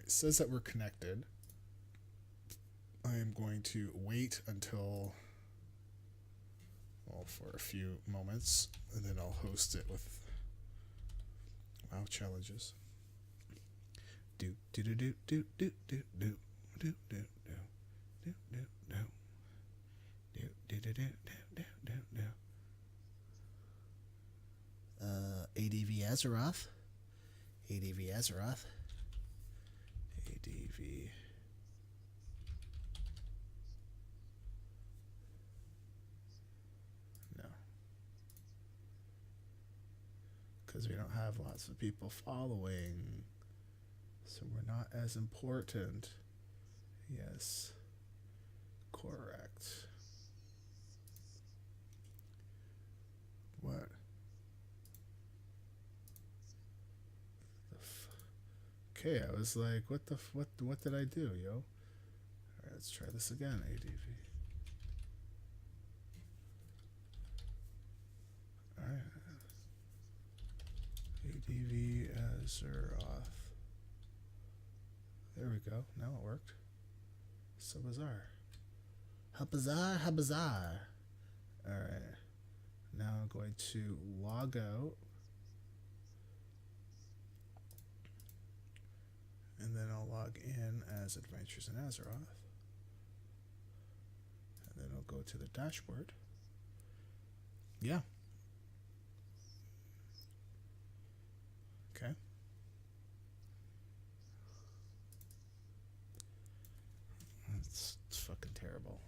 It says that we're connected. I am going to wait until, well, for a few moments, and then I'll host it with WoW challenges. Do do do do do do do do do do do do do do do do do do do. ADV Azeroth. ADV Azeroth. ADV. No. Because we don't have lots of people following. So we're not as important. Yes. Correct. What? Okay, I was like, what did I do, yo? Alright, let's try this again, ADV. Alright. ADV Azeroth. There we go. Now it worked. So bizarre. How bizarre, how bizarre. Alright. Now I'm going to log out. And then I'll log in as Adventures in Azeroth. And then I'll go to the dashboard. Yeah. Okay. It's fucking terrible.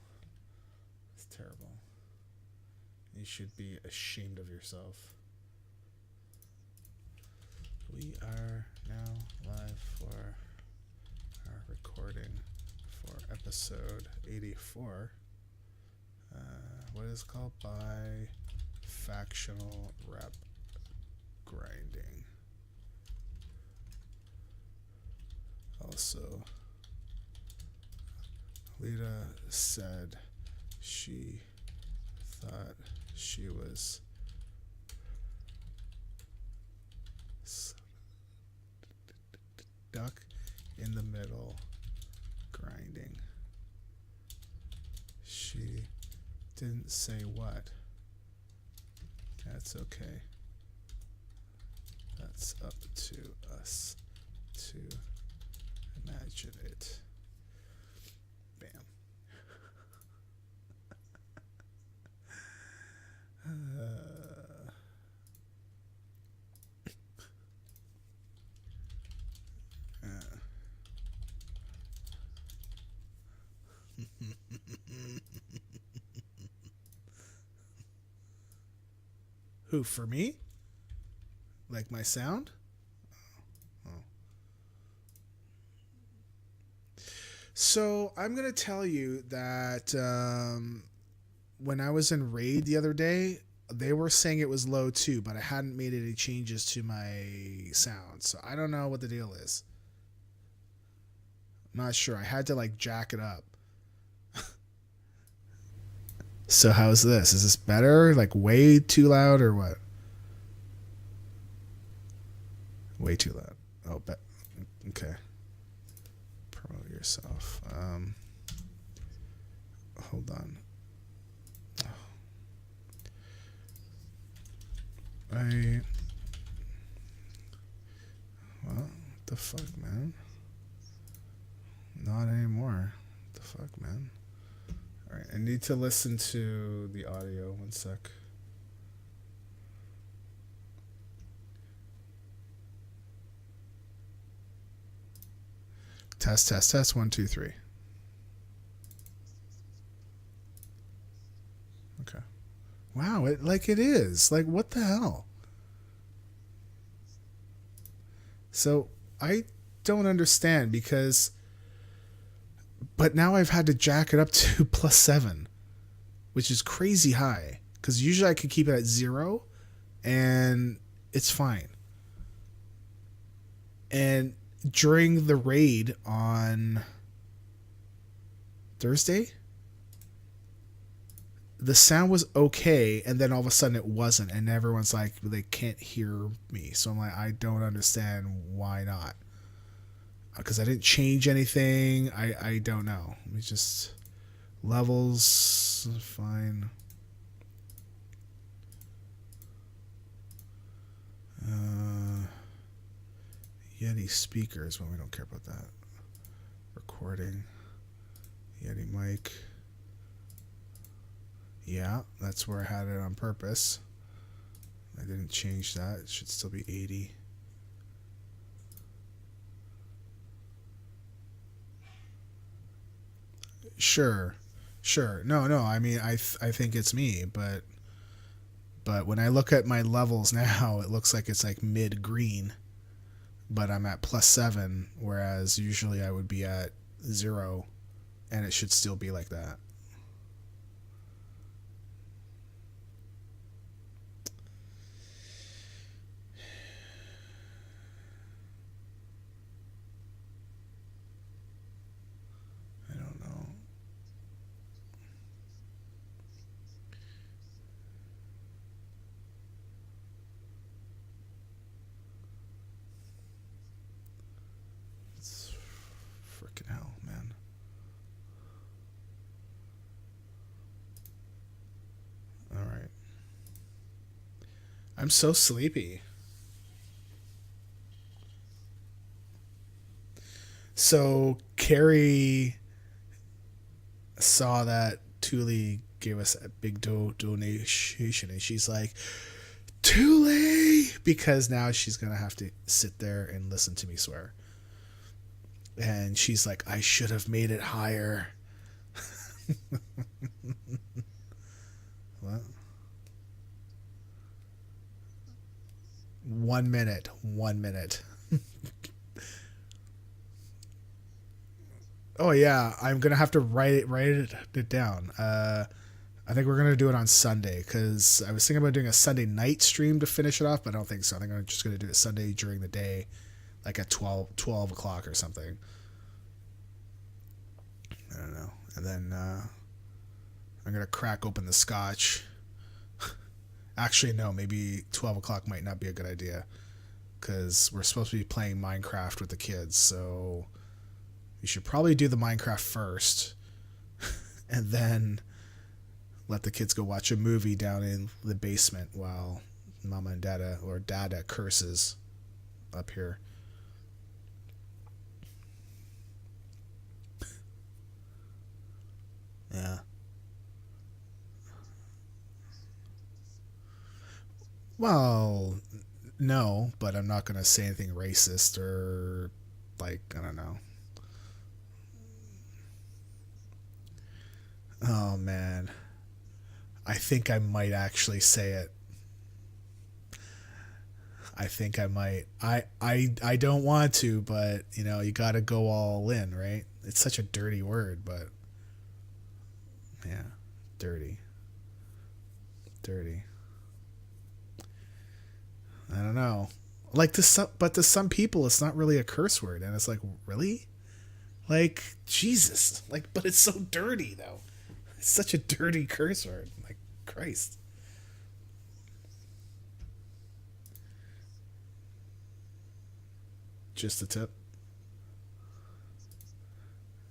It's terrible. You should be ashamed of yourself. We are now live for our recording for episode 84. What is it called? Bi-Factional Rep Grinding. Also, Leeta said she thought she was stuck in the middle grinding. She didn't say what. That's okay. That's up to us to imagine it. Bam. Who, for me? Like my sound? Oh. So I'm going to tell you that when I was in Raid the other day, they were saying it was low too, but I hadn't made any changes to my sound. So I don't know what the deal is. I'm not sure. I had to like jack it up. So how's this? Is this better? Like way too loud or what? Way too loud. Oh, okay. Promote yourself. Hold on. What the fuck, man? Not anymore. What the fuck, man? Alright, I need to listen to the audio. One sec. Test, test, test. 1, 2, 3. Okay. Wow, it is. Like, what the hell? So, I don't understand because... But now I've had to jack it up to +7, which is crazy high. Because usually I could keep it at 0, and it's fine. And during the raid on Thursday, the sound was okay, and then all of a sudden it wasn't, and everyone's like, they can't hear me. So I'm like, I don't understand why not. because I didn't change anything. I don't know. Let me just levels. Fine. Yeti speakers. Well, we don't care about that. Recording. Yeti mic. Yeah, that's where I had it on purpose. I didn't change that. It should still be 80. Sure. No. I mean, I think it's me, but when I look at my levels now, it looks like it's like mid green, but I'm at +7, whereas usually I would be at 0, and it should still be like that. I don't know. It's freaking hell, man. All right. I'm so sleepy. So Carrie saw that Thule gave us a big donation, and she's like, Thule, because now she's gonna have to sit there and listen to me swear. And she's like, I should have made it higher. What? 1 minute. 1 minute. Oh yeah, I'm gonna have to write it down. I think we're gonna do it on Sunday because I was thinking about doing a Sunday night stream to finish it off, but I don't think so. I think I'm just gonna do it Sunday during the day, like at 12 o'clock or something. I don't know. And then I'm gonna crack open the scotch. Actually, no, maybe 12 o'clock might not be a good idea because we're supposed to be playing Minecraft with the kids, so you should probably do the Minecraft first and then let the kids go watch a movie down in the basement while Mama and Dada curses up here. Yeah. Well, no, but I'm not going to say anything racist or, like, I don't know. Oh, man. I think I might actually say it. I think I might. I don't want to, but, you know, you got to go all in, right? It's such a dirty word, but yeah, dirty. Dirty. I don't know. Like but to some people, it's not really a curse word, and it's like, really, like Jesus, like, but it's so dirty though. It's such a dirty curse word. Like Christ. Just the tip.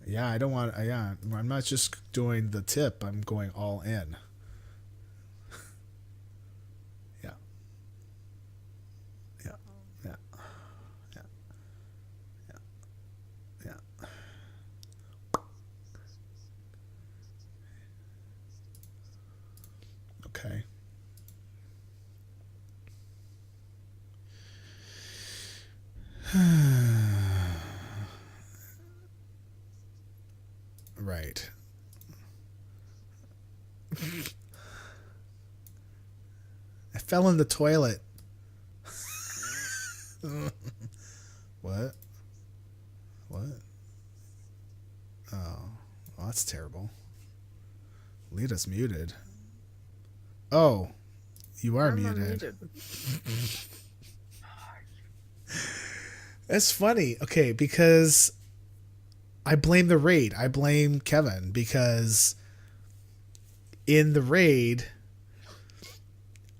Yeah, I don't want. Yeah, I'm not just doing the tip. I'm going all in. Yeah, yeah, yeah, yeah, yeah, yeah. Okay. Right. I fell in the toilet. What? What? Oh, well, that's terrible. Leeta's muted. Oh, you are muted. That's funny. Okay, because I blame the raid. I blame Kevin because in the raid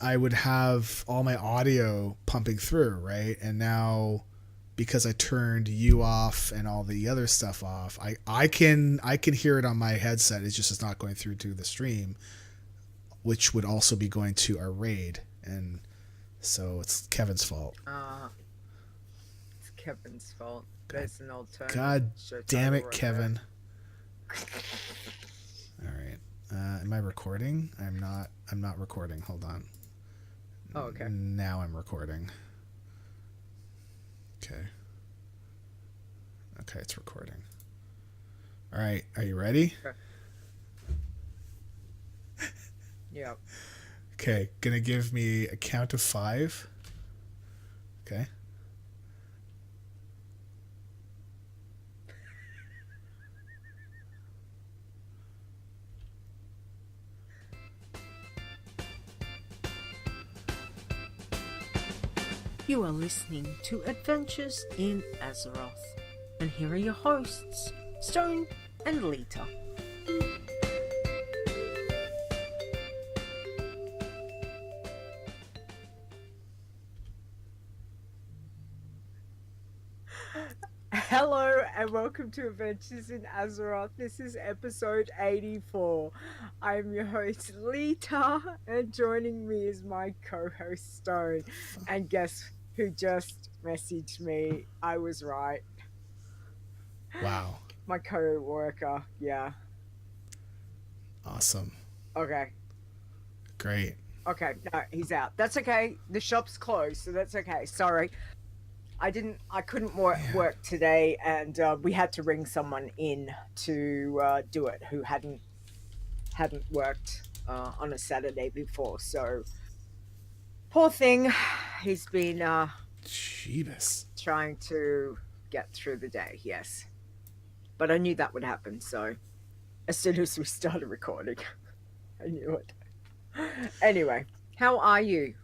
I would have all my audio pumping through, right? And now because I turned you off and all the other stuff off. I can hear it on my headset. It's just it's not going through to the stream, which would also be going to our raid, and so it's Kevin's fault. It's Kevin's fault. There's an alternative. God damn it, Kevin. All right. Am I recording? I'm not recording. Hold on. Oh, okay. Now I'm recording. Okay. Okay, it's recording. All right. Are you ready? Okay. Yeah. Okay. Gonna give me a count of 5. Okay. You are listening to Adventures in Azeroth, and here are your hosts, Stone and Leeta. Hello and welcome to Adventures in Azeroth. This is episode 84. I'm your host Leeta, and joining me is my co-host Stone. And guess who just messaged me? I was right. Wow. My co-worker, yeah. Awesome. Okay. Great. Okay, no, he's out. That's okay. The shop's closed, so that's okay. Sorry. I couldn't work today, and we had to ring someone in to do it who hadn't worked on a Saturday before. So, poor thing, he's been Jeebus. trying to get through the day. Yes, but I knew that would happen. So, as soon as we started recording, I knew it. Anyway, how are you?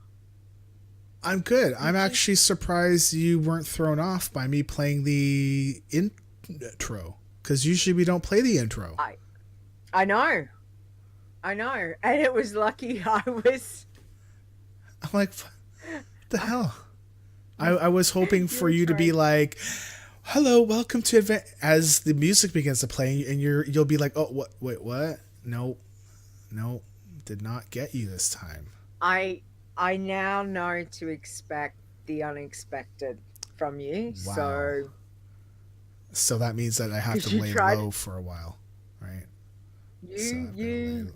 I'm good. I'm actually surprised you weren't thrown off by me playing the intro, because usually we don't play the intro. I know, and it was lucky I was. I'm like, what the hell? I was hoping for you to be like, hello, welcome to Advent, as the music begins to play, and you'll be like, oh, what? Wait, what? No, did not get you this time. I now know to expect the unexpected from you. Wow. So that means that I have to lay low for a while, right? You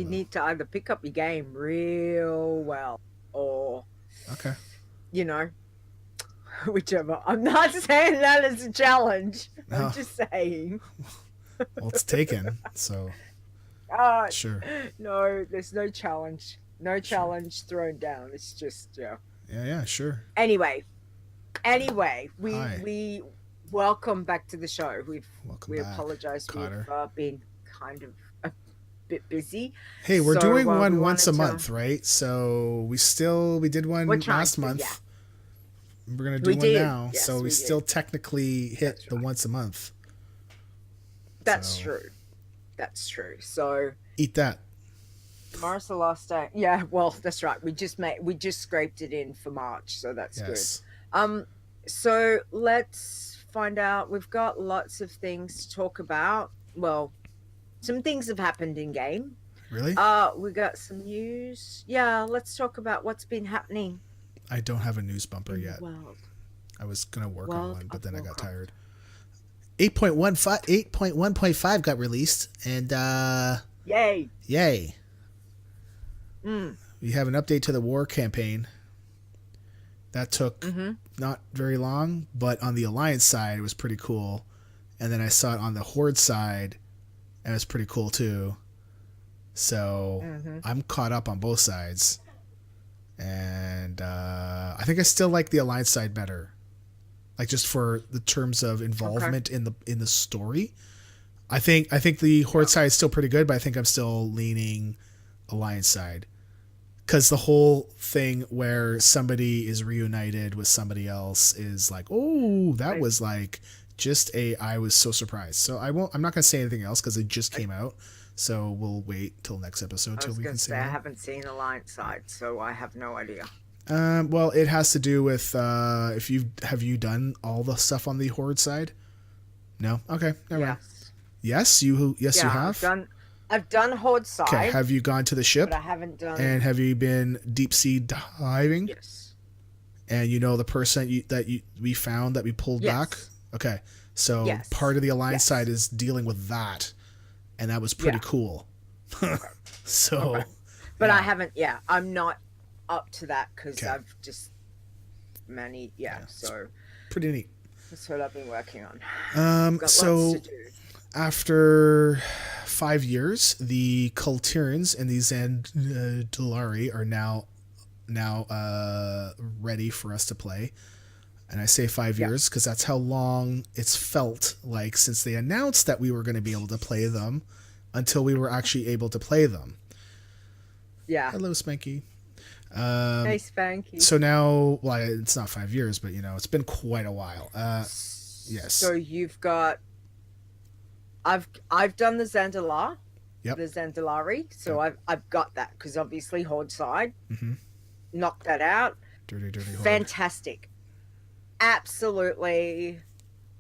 need to either pick up your game real well, or okay, whichever. I'm not saying that as a challenge. No. I'm just saying. Well, it's taken, so sure. No, there's no challenge. No challenge thrown down. It's just Yeah, sure. Anyway, we welcome back to the show. We apologize. We've been kind of a bit busy. Hey, we're doing one once a month, right? So we did one last month. Yeah. We're gonna do one now. Yes, so we still technically hit the once a month. That's true. That's true. So eat that. Tomorrow's the last day. Yeah, well, that's right. We just scraped it in for March, so that's good. So let's find out. We've got lots of things to talk about. Well, some things have happened in game. Really? We got some news. Yeah, let's talk about what's been happening. I don't have a news bumper yet. World. I was gonna work on one, but then I got tired. 8.1.5 got released, and yay! We have an update to the war campaign. That took not very long, but on the Alliance side, it was pretty cool. And then I saw it on the Horde side, and it was pretty cool too. So I'm caught up on both sides. And I think I still like the Alliance side better. Like, just for the terms of involvement in the story. I think the Horde side is still pretty good, but I think I'm still leaning Alliance side. Because the whole thing where somebody is reunited with somebody else is like, oh, that was like I was so surprised. So I'm not going to say anything else because it just came out. So we'll wait till next episode till we can say. I haven't seen Alliance side, so I have no idea. Well, it has to do with if you done all the stuff on the Horde side? No. Okay. Never mind. Yes. Yes, you have. I've done Horde Okay. side. Have you gone to the ship? But I haven't done. And have you been deep sea diving? Yes. And you know the person we found that we pulled back? Okay. So part of the Alliance side is dealing with that. And that was pretty cool. So. Okay. But I haven't. Yeah, I'm not up to that because I've just so pretty neat. that's what I've been working on. So after 5 years, the Kulturans and the Zandalari are now ready for us to play. And I say 5 years because that's how long it's felt like since they announced that we were going to be able to play them until we were actually able to play them. Yeah. Hello, Spanky. Hey, Spanky. So now, well, it's not 5 years, but it's been quite a while. Yes. So you've got. I've done the Zandalar. Yep. The Zandalari. So I've got that because obviously Horde side. Mm-hmm. Knocked that out. Dirty Horde. Fantastic. Absolutely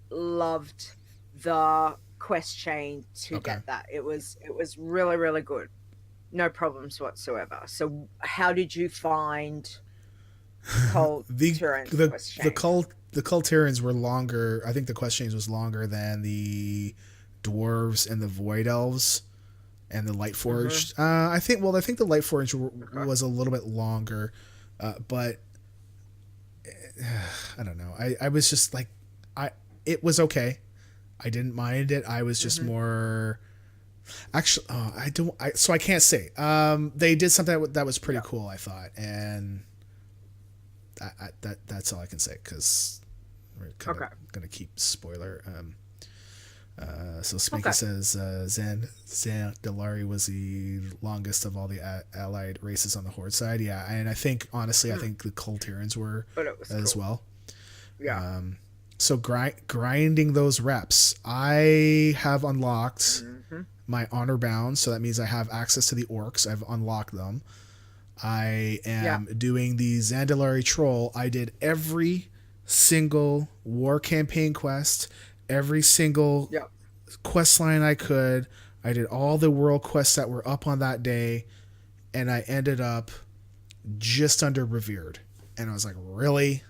loved the quest chain to get that. It was really, really good. No problems whatsoever. So how did you find the Kulturans were longer. I think the quest chains was longer than the dwarves and the void elves and the light forged. I think the light forged was a little bit longer, but I don't know. I was just like, it was okay. I didn't mind it. I was just more. Actually, so I can't say. They did something that was pretty cool, I thought, and that's all I can say because we're kind of gonna keep spoiler. So Spanky says Zandalari was the longest of all the allied races on the Horde side. Yeah, and I think honestly, I think the Kulturans were as well. Yeah. So grinding those reps, I have unlocked my honor bound, so that means I have access to the orcs. I've unlocked them. I am doing the Zandalari troll. I did every single war campaign quest, every single quest line I could. I did all the world quests that were up on that day, and I ended up just under revered. And I was like, really?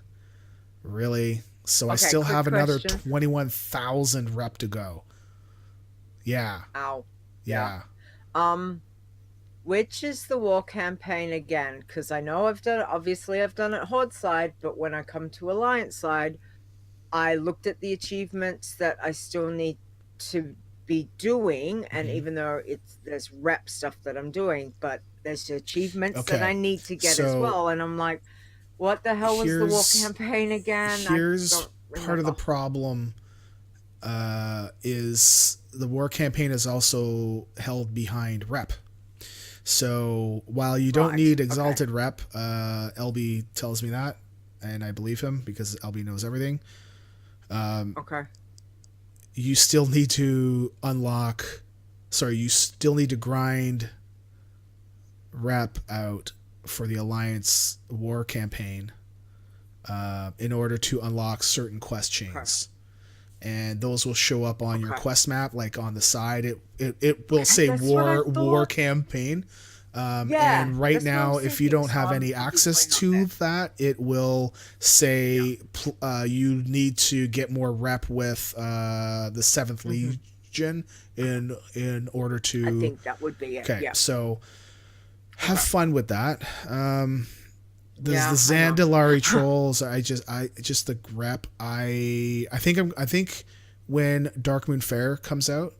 So I still have another 21,000 rep to go. Yeah. Ow. Yeah. Which is the war campaign again? Because I know I've done it Horde side, but when I come to Alliance side, I looked at the achievements that I still need to be doing, and even though there's rep stuff that I'm doing, but there's achievements that I need to get as well, and I'm like, what the hell was the war campaign again? Here's part of the problem. Is the war campaign is also held behind rep. So while you don't need exalted rep, LB tells me that, and I believe him because LB knows everything. You still need to you still need to grind rep out for the Alliance war campaign in order to unlock certain quest chains. And those will show up on your quest map, like on the side. It will say war campaign. And right now, if you don't have any access to that, it will say you need to get more rep with the 7th Legion in order to. I think that would be it. Okay, so have fun with that. The Zandalari trolls. I just the rep. I think when Darkmoon Fair comes out,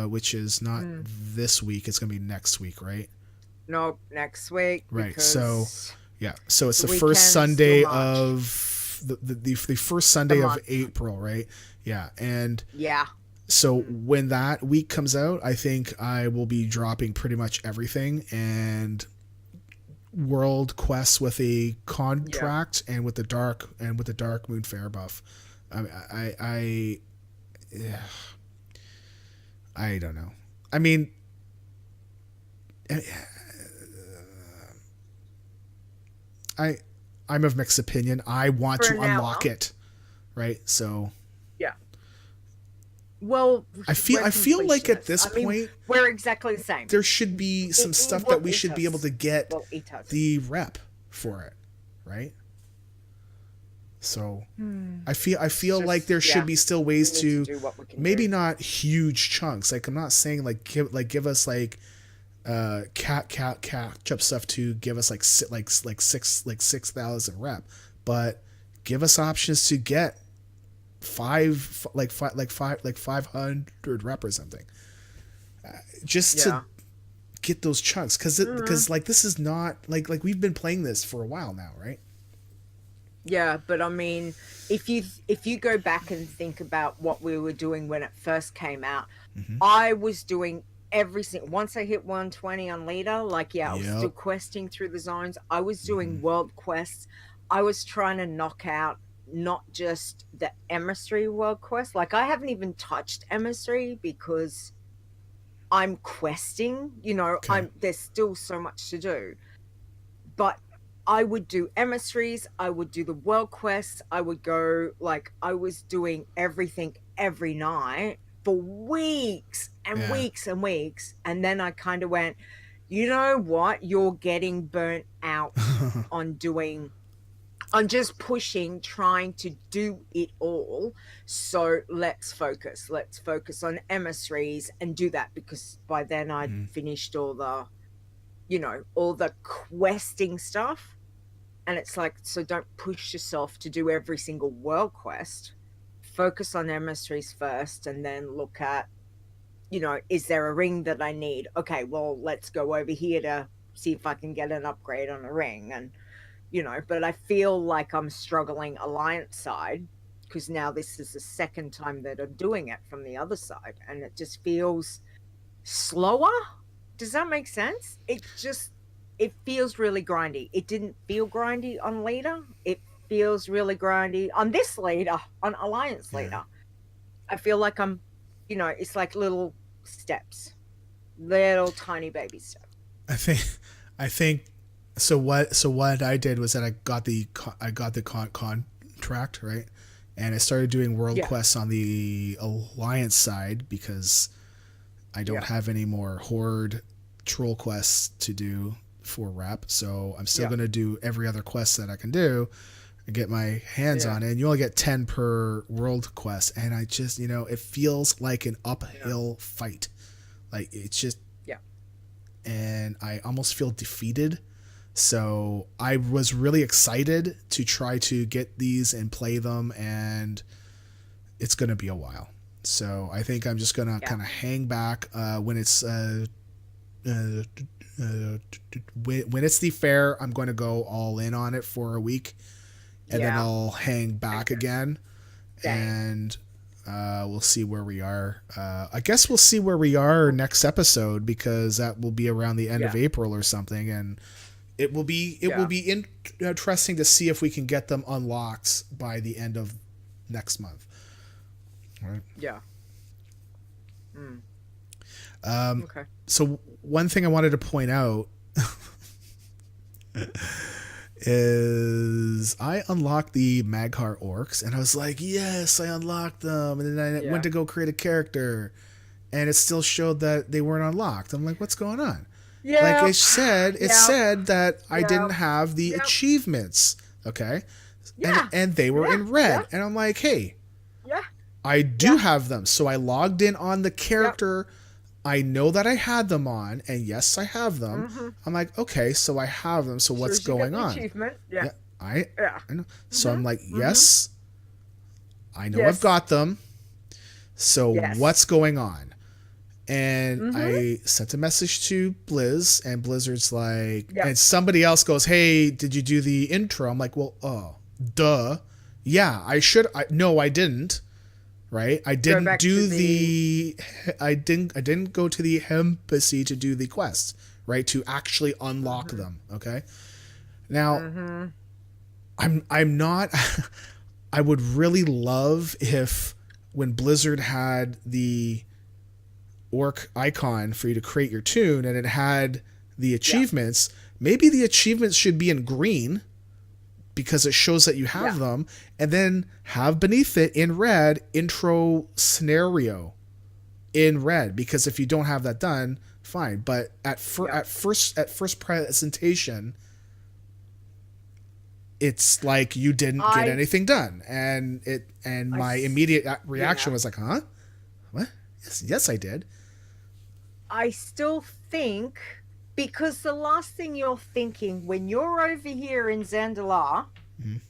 which is not this week, it's gonna be next week, right? No, next week. Right. So so it's the first Sunday of the first Sunday of April, right? Yeah, and so when that week comes out, I think I will be dropping pretty much everything and world quests with a contract and with the dark moon fair buff. I don't know. I mean, I'm of mixed opinion. I want For to an unlock hour. it, right? So Yeah. Well, I feel like at this point we're exactly the same. there should be some stuff that we should be able to get the rep for it, right? So I feel like there should be still ways to maybe not huge chunks. Like I'm not saying like give us like catch up stuff to give us like 6,000 rep, but give us options to get 500 rep or something, just to get those chunks, because like this is not like we've been playing this for a while now, right? Yeah, but I mean, if you go back and think about what we were doing when it first came out, I was doing every single, once I hit 120 on Leeta, like I was still questing through the zones. I was doing world quests. I was trying to knock out not just the emissary world quest. Like I haven't even touched emissary because I'm questing, there's still so much to do. But I would do emissaries, I would do the world quests, I would go, like, I was doing everything every night for weeks and weeks and weeks. And then I kind of went, you know what? You're getting burnt out on just pushing, trying to do it all. So let's focus on emissaries and do that, because by then I'd finished all the questing stuff. And it's like, so don't push yourself to do every single world quest. Focus on emissaries first, and then look at, is there a ring that I need? Okay, well, let's go over here to see if I can get an upgrade on a ring. And, but I feel like I'm struggling Alliance side, because now this is the second time that I'm doing it from the other side. And it just feels slower. Does that make sense? It feels really grindy. It didn't feel grindy on Leeta. It feels really grindy on this Leeta, on Alliance Leeta. I feel like I'm, it's like little steps, little tiny baby steps. I think. So what I did was that I got the contract, right, and I started doing world quests on the Alliance side, because I don't have any more Horde troll quests to do for rep, so I'm still going to do every other quest that I can do and get my hands on it. And you only get 10 per world quest, and I just, it feels like an uphill fight. Like it's just and I almost feel defeated. So I was really excited to try to get these and play them, and it's going to be a while. So I think I'm just going to kind of hang back when it's when it's the fair. I'm going to go all in on it for a week, and then I'll hang back again, and we'll see where we are. I guess we'll see where we are next episode, because that will be around the end of April or something, and it will be interesting to see if we can get them unlocked by the end of next month. All right. Yeah. Okay. So one thing I wanted to point out is I unlocked the Mag'har orcs, and I was like, yes, I unlocked them. And then I went to go create a character, and it still showed that they weren't unlocked. I'm like, what's going on? Yeah. Like it said that I didn't have the achievements. Okay. Yeah. And they were in red. Yeah. And I'm like, hey, I do have them. So I logged in on the character I know that I had them on, and yes, I have them. I'm like, okay, so I have them. So what's going on? Achievement. Yeah. I know. So I'm like, yes, I know I've got them. So what's going on? And I sent a message to Blizz, and Blizzard's like, and somebody else goes, hey, did you do the intro? I'm like, well, duh. Yeah, I should. No, I didn't. Right, I didn't do I didn't go to the embassy to do the quest, right, to actually unlock them. Okay, now I'm not. I would really love if when Blizzard had the orc icon for you to create your tune, and it had the achievements. Maybe the achievements should be in green, because it shows that you have Yeah. them, and then have beneath it in red intro scenario in red, because if you don't have that done, fine. But at first presentation, it's like you didn't get anything done, and my immediate reaction was like, huh? What? Yes, I did. I still think, because the last thing you're thinking when you're over here in Zandalar,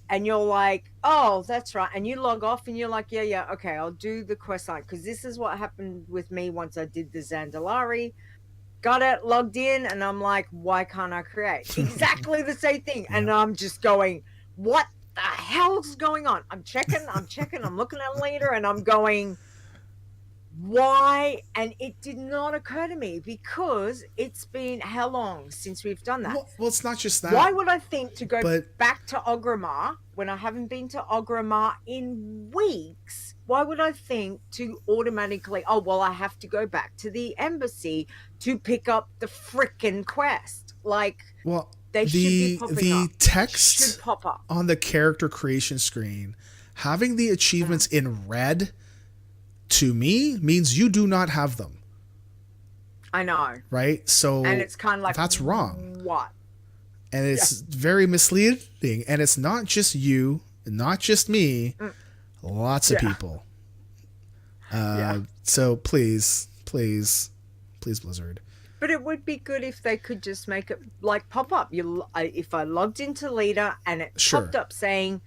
and you're like, oh, that's right, and you log off and you're like, yeah, okay, I'll do the quest line, because this is what happened with me once I did the Zandalari. Got it, logged in, and I'm like, why can't I create? Exactly the same thing. And I'm just going, what the hell's going on? I'm checking, I'm looking at it later, and I'm going, why? And it did not occur to me, because it's been how long since we've done that? Well, it's not just that. Why would I think to go back to Ogrimmar when I haven't been to Ogrimmar in weeks? Why would I think to automatically, oh, well, I have to go back to the embassy to pick up the frickin' quest? Like, well, they should be popping the up. text Should pop up on the character creation screen, having the achievements in red, to me, means you do not have them. I know. Right? So, and it's kind of like, that's wrong. What? And it's very misleading. And it's not just you, not just me, lots of people. So please, Blizzard. But it would be good if they could just make it like pop up. If I logged into Leeta and it popped up saying,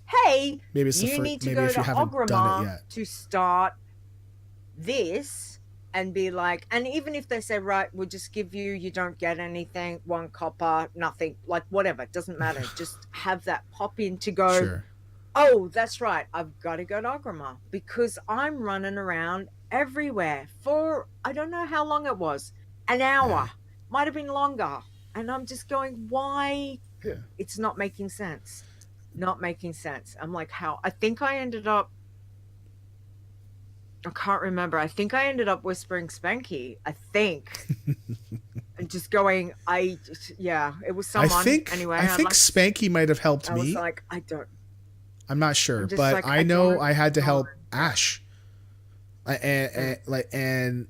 hey, maybe it's you need to go to Ogrimmar to start this, and be like, and even if they say, right, we'll just give you, you don't get anything, 1 copper, nothing, like whatever, doesn't matter. Just have that pop in to go, oh, that's right, I've got to go to Ogrimmar, because I'm running around everywhere for, I don't know how long it was, an hour, might have been longer. And I'm just going, why? It's not making sense. Not making sense. I'm like, how? I think I ended up, I can't remember. I think I ended up whispering Spanky. I think. And just going, it was someone. I think Spanky might have helped me. I was like, I'm not sure, but like, I know I had to help Ash. And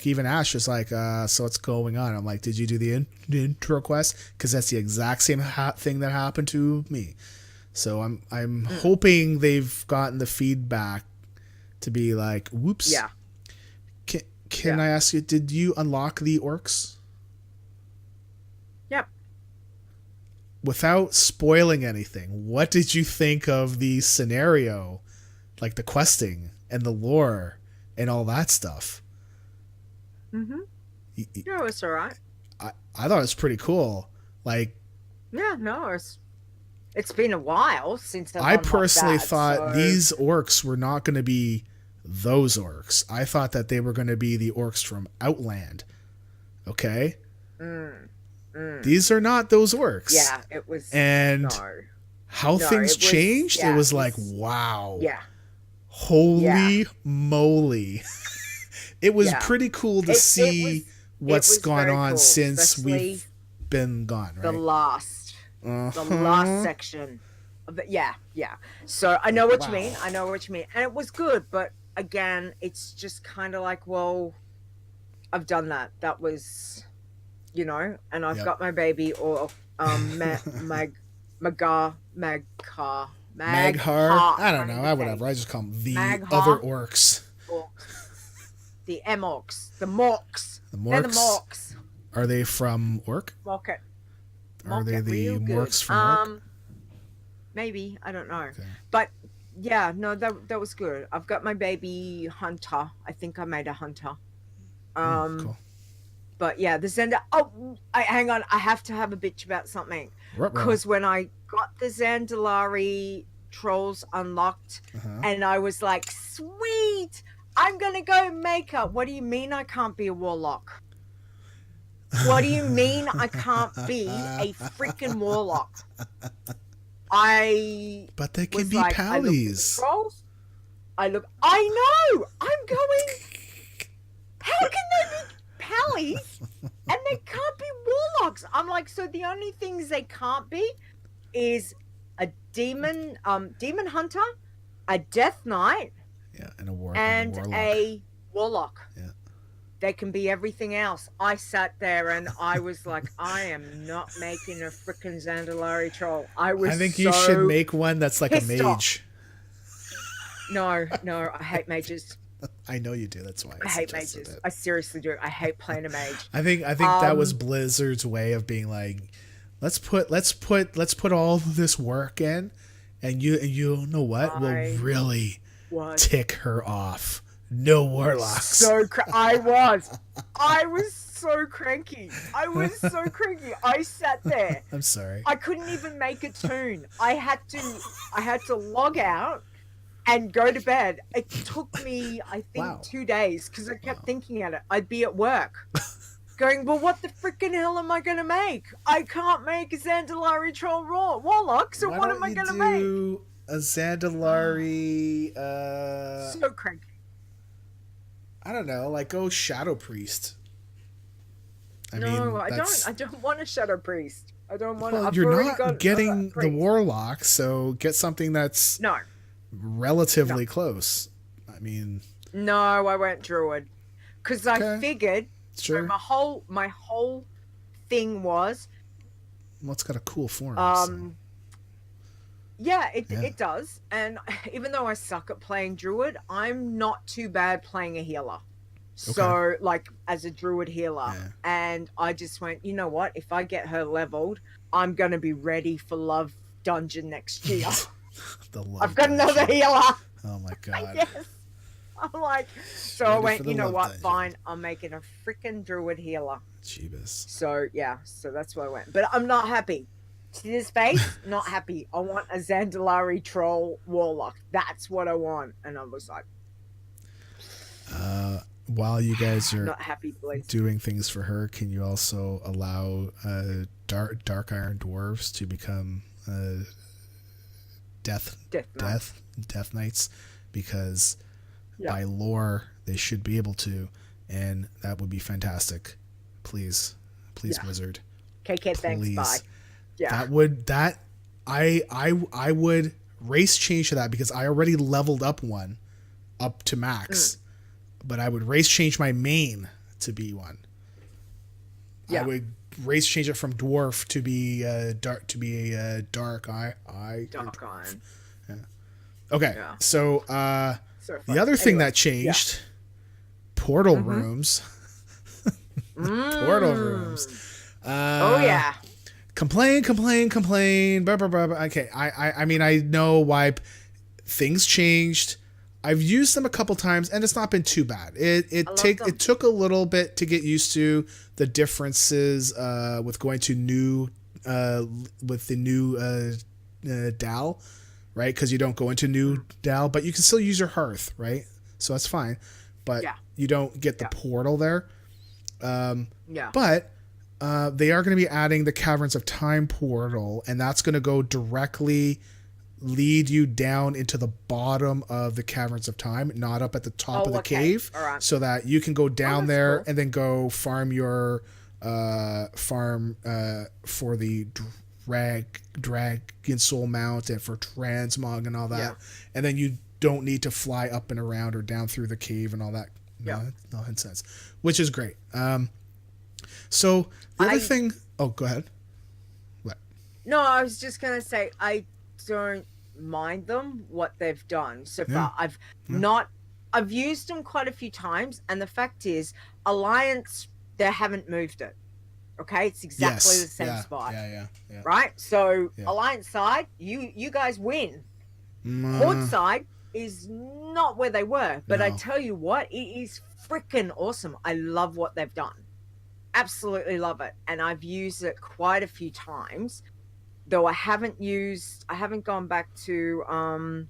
even Ash was like, so what's going on? I'm like, did you do the intro quest? Because that's the exact same thing that happened to me. So I'm hoping they've gotten the feedback to be like, whoops. Yeah. Can I ask you, did you unlock the orcs? Yep. Without spoiling anything, what did you think of the scenario, like the questing and the lore and all that stuff? Yeah, it's all right. I thought it was pretty cool. Like, yeah, no, it's been a while since I personally thought these orcs were not going to be those orcs. I thought that they were going to be the orcs from Outland. Okay? These are not those orcs. Yeah, it was. And how things changed, it was like, wow. Yeah. Holy moly. It was pretty cool to see what's gone on since we've been gone, right? The last section of it. Yeah. So I know what you mean. And it was good, but again, it's just kind of like, well, I've done that. That was, and I've got my baby, or Maghar. I don't know. Whatever. I just call them the other orcs. The Morks. The Morks. They're the Morks. Are they from Orc? Mork. Are they the Morks from Orc? Maybe. I don't know. Okay. But yeah, no, that was good. I've got my baby Hunter. I think I made a Hunter. Cool. But yeah, the Zenda. Oh, hang on. I have to have a bitch about something. Because when I got the Zandalari trolls unlocked, and I was like, sweet, I'm going to go make her. What do you mean I can't be a warlock? What do you mean I can't be a freaking warlock? But they can be pallies. I know. I'm going, how can they be pallies and they can't be warlocks? I'm like, so the only things they can't be is a demon hunter, a death knight, Yeah, and a and warlock. a warlock. Yeah. They can be everything else. I sat there and I was like, I am not making a freaking Zandalari troll. I think you should make one that's like a mage. Off. No, I hate mages. I know you do. That's why I hate mages. it. I seriously do. I hate playing a mage. I think that was Blizzard's way of being like, let's put all this work in, and you know what will really tick her off. No warlocks. I was so cranky. I sat there. I'm sorry. I couldn't even make a tune. I had to log out and go to bed. It took me, I think, 2 days because I kept thinking at it. I'd be at work going, well, what the freaking hell am I going to make? I can't make a Zandalari troll warlock, so what am I going to make? A Zandalari... so cranky. I don't know, like go Shadow Priest. I don't want a Shadow Priest. I don't want. Well, you're not getting the warlock, so get something that's relatively close. I mean, no, I went druid because I figured. Sure. So my whole thing was. Well, it's got a cool form. Yeah, it does. And even though I suck at playing druid, I'm not too bad playing a healer. Okay. So, like, as a druid healer. Yeah. And I just went, you know what? If I get her leveled, I'm going to be ready for Love Dungeon next year. I've got another healer. Oh, my God. Yes. I'm like, so ready I went, you know what? Dungeon. Fine. I'm making a freaking druid healer. Jeebus. So, yeah. So that's where I went. But I'm not happy. To this face, not happy. I want a Zandalari troll warlock. That's what I want. And I was like, while you guys are not happy, doing things for her, can you also allow dark iron dwarves to become death knights? Because by lore they should be able to, and that would be fantastic. Please, Blizzard. KK, thanks. Bye. Yeah. I would race change to that because I already leveled up one up to max, but I would race change my main to be one. Yeah. I would race change it from dwarf to be dark iron. Yeah. Okay. Yeah. So the other thing that changed, portal rooms. Portal rooms. Complain. Blah, blah, blah, blah. Okay, I mean, I know why things changed. I've used them a couple times, and it's not been too bad. It took a little bit to get used to the differences with going to with the new Dal, right? Because you don't go into new Dal, but you can still use your hearth, right? So that's fine, but you don't get the portal there. But they are going to be adding the Caverns of Time portal, and that's going to go directly lead you down into the bottom of the Caverns of Time, not up at the top of the cave, so that you can go down there cool. and then go farm your for the Dragon Soul Mount and for Transmog and all that, and then you don't need to fly up and around or down through the cave and all that nonsense, which is great. So the other thing... Oh, go ahead. What? No, I was just going to say, I don't mind them, what they've done so far. I've used them quite a few times, and the fact is, Alliance, they haven't moved it. Okay? It's exactly the same spot. Yeah. Right? So, Alliance side, you guys win. Horde side is not where they were, but I tell you what, it is freaking awesome. I love what they've done. Absolutely love it, and I've used it quite a few times, though I haven't gone back to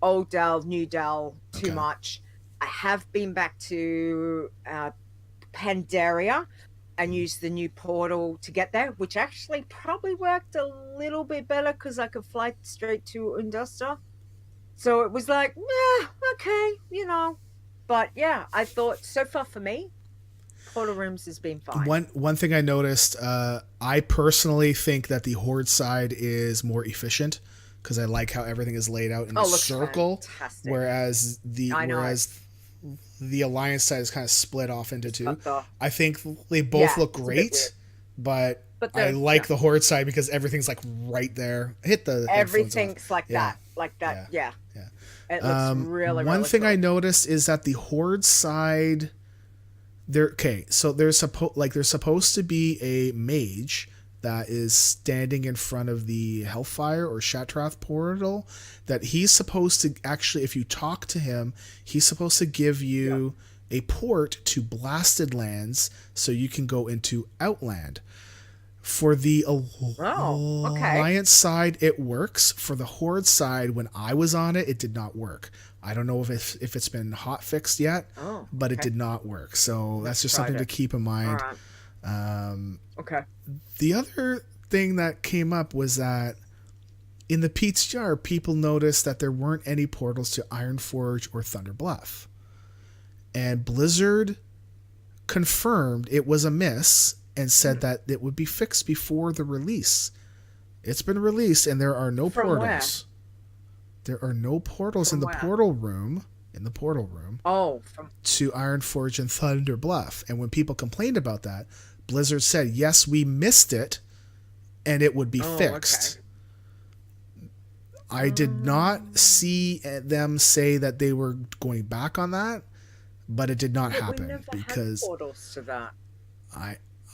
old Dal, new Dal too much. I have been back to Pandaria and used the new portal to get there, which actually probably worked a little bit better because I could fly straight to Undusta. So it was like, okay, but yeah, I thought so far for me, portal rooms has been fine. One thing I noticed, I personally think that the Horde side is more efficient. because I like how everything is laid out in a Oh, looks circle, fantastic. whereas the I know. Alliance side is kind of split off into two. But the- I think they both Yeah, look it's a bit great, weird. but But I the- like yeah. the Horde side because everything's like right there. Hit the headphones off. Everything's like Yeah. that. Yeah. Yeah. It looks really, One really thing I cool. noticed is that the Horde side, so there's supposed to be a mage that is standing in front of the Hellfire or Shatrath portal. That he's supposed to actually, if you talk to him, he's supposed to give you a port to Blasted Lands, so you can go into Outland. For the okay. Alliance side, it works. For the Horde side, when I was on it, it did not work. I don't know if it's been hot fixed yet, but it did not work. So that's just something to keep in mind. All right. Okay. The other thing that came up was that in the Pete's Jar, people noticed that there weren't any portals to Ironforge or Thunder Bluff. And Blizzard confirmed it was a miss and said that it would be fixed before the release. It's been released and there are no portals. There are no portals in the portal room. Oh, to Ironforge and Thunder Bluff. And when people complained about that, Blizzard said, yes, we missed it and it would be fixed. Okay. I did not see them say that they were going back on that, but it did not happen we never because had portals to that.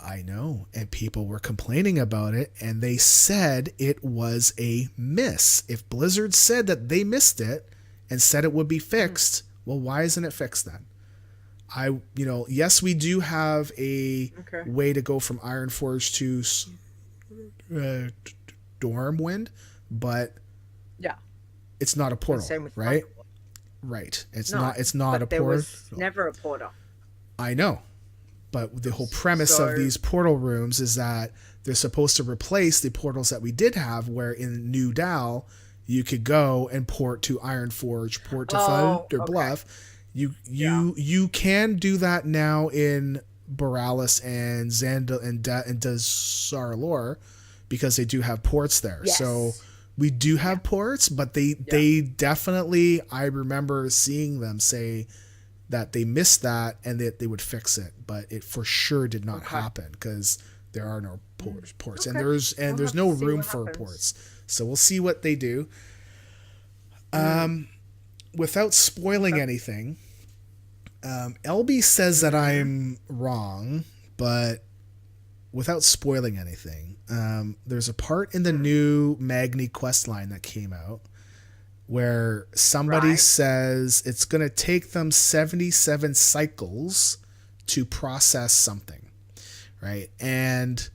I know, and people were complaining about it, and they said it was a miss. If Blizzard said that they missed it and said it would be fixed, well, why isn't it fixed then? Yes, we do have a way to go from Ironforge to Stormwind, but it's not a portal, Same with right? Thunderbolt. Right. It's not a There portal. was never a portal. I know. But the whole premise of these portal rooms is that they're supposed to replace the portals that we did have, where in New Dal you could go and port to Ironforge, port to Thunder Bluff. You can do that now in Borealis and Xandal and Dazar'alor because they do have ports there. Yes. So we do have ports, but they definitely, I remember seeing them say that they missed that and that they would fix it, but it for sure did not happen because there are no ports, and there's no room for ports. So we'll see what they do. Without spoiling anything, LB says that I'm wrong, but without spoiling anything, there's a part in the new Magni quest line that came out where somebody says it's going to take them 77 cycles to process something, right? And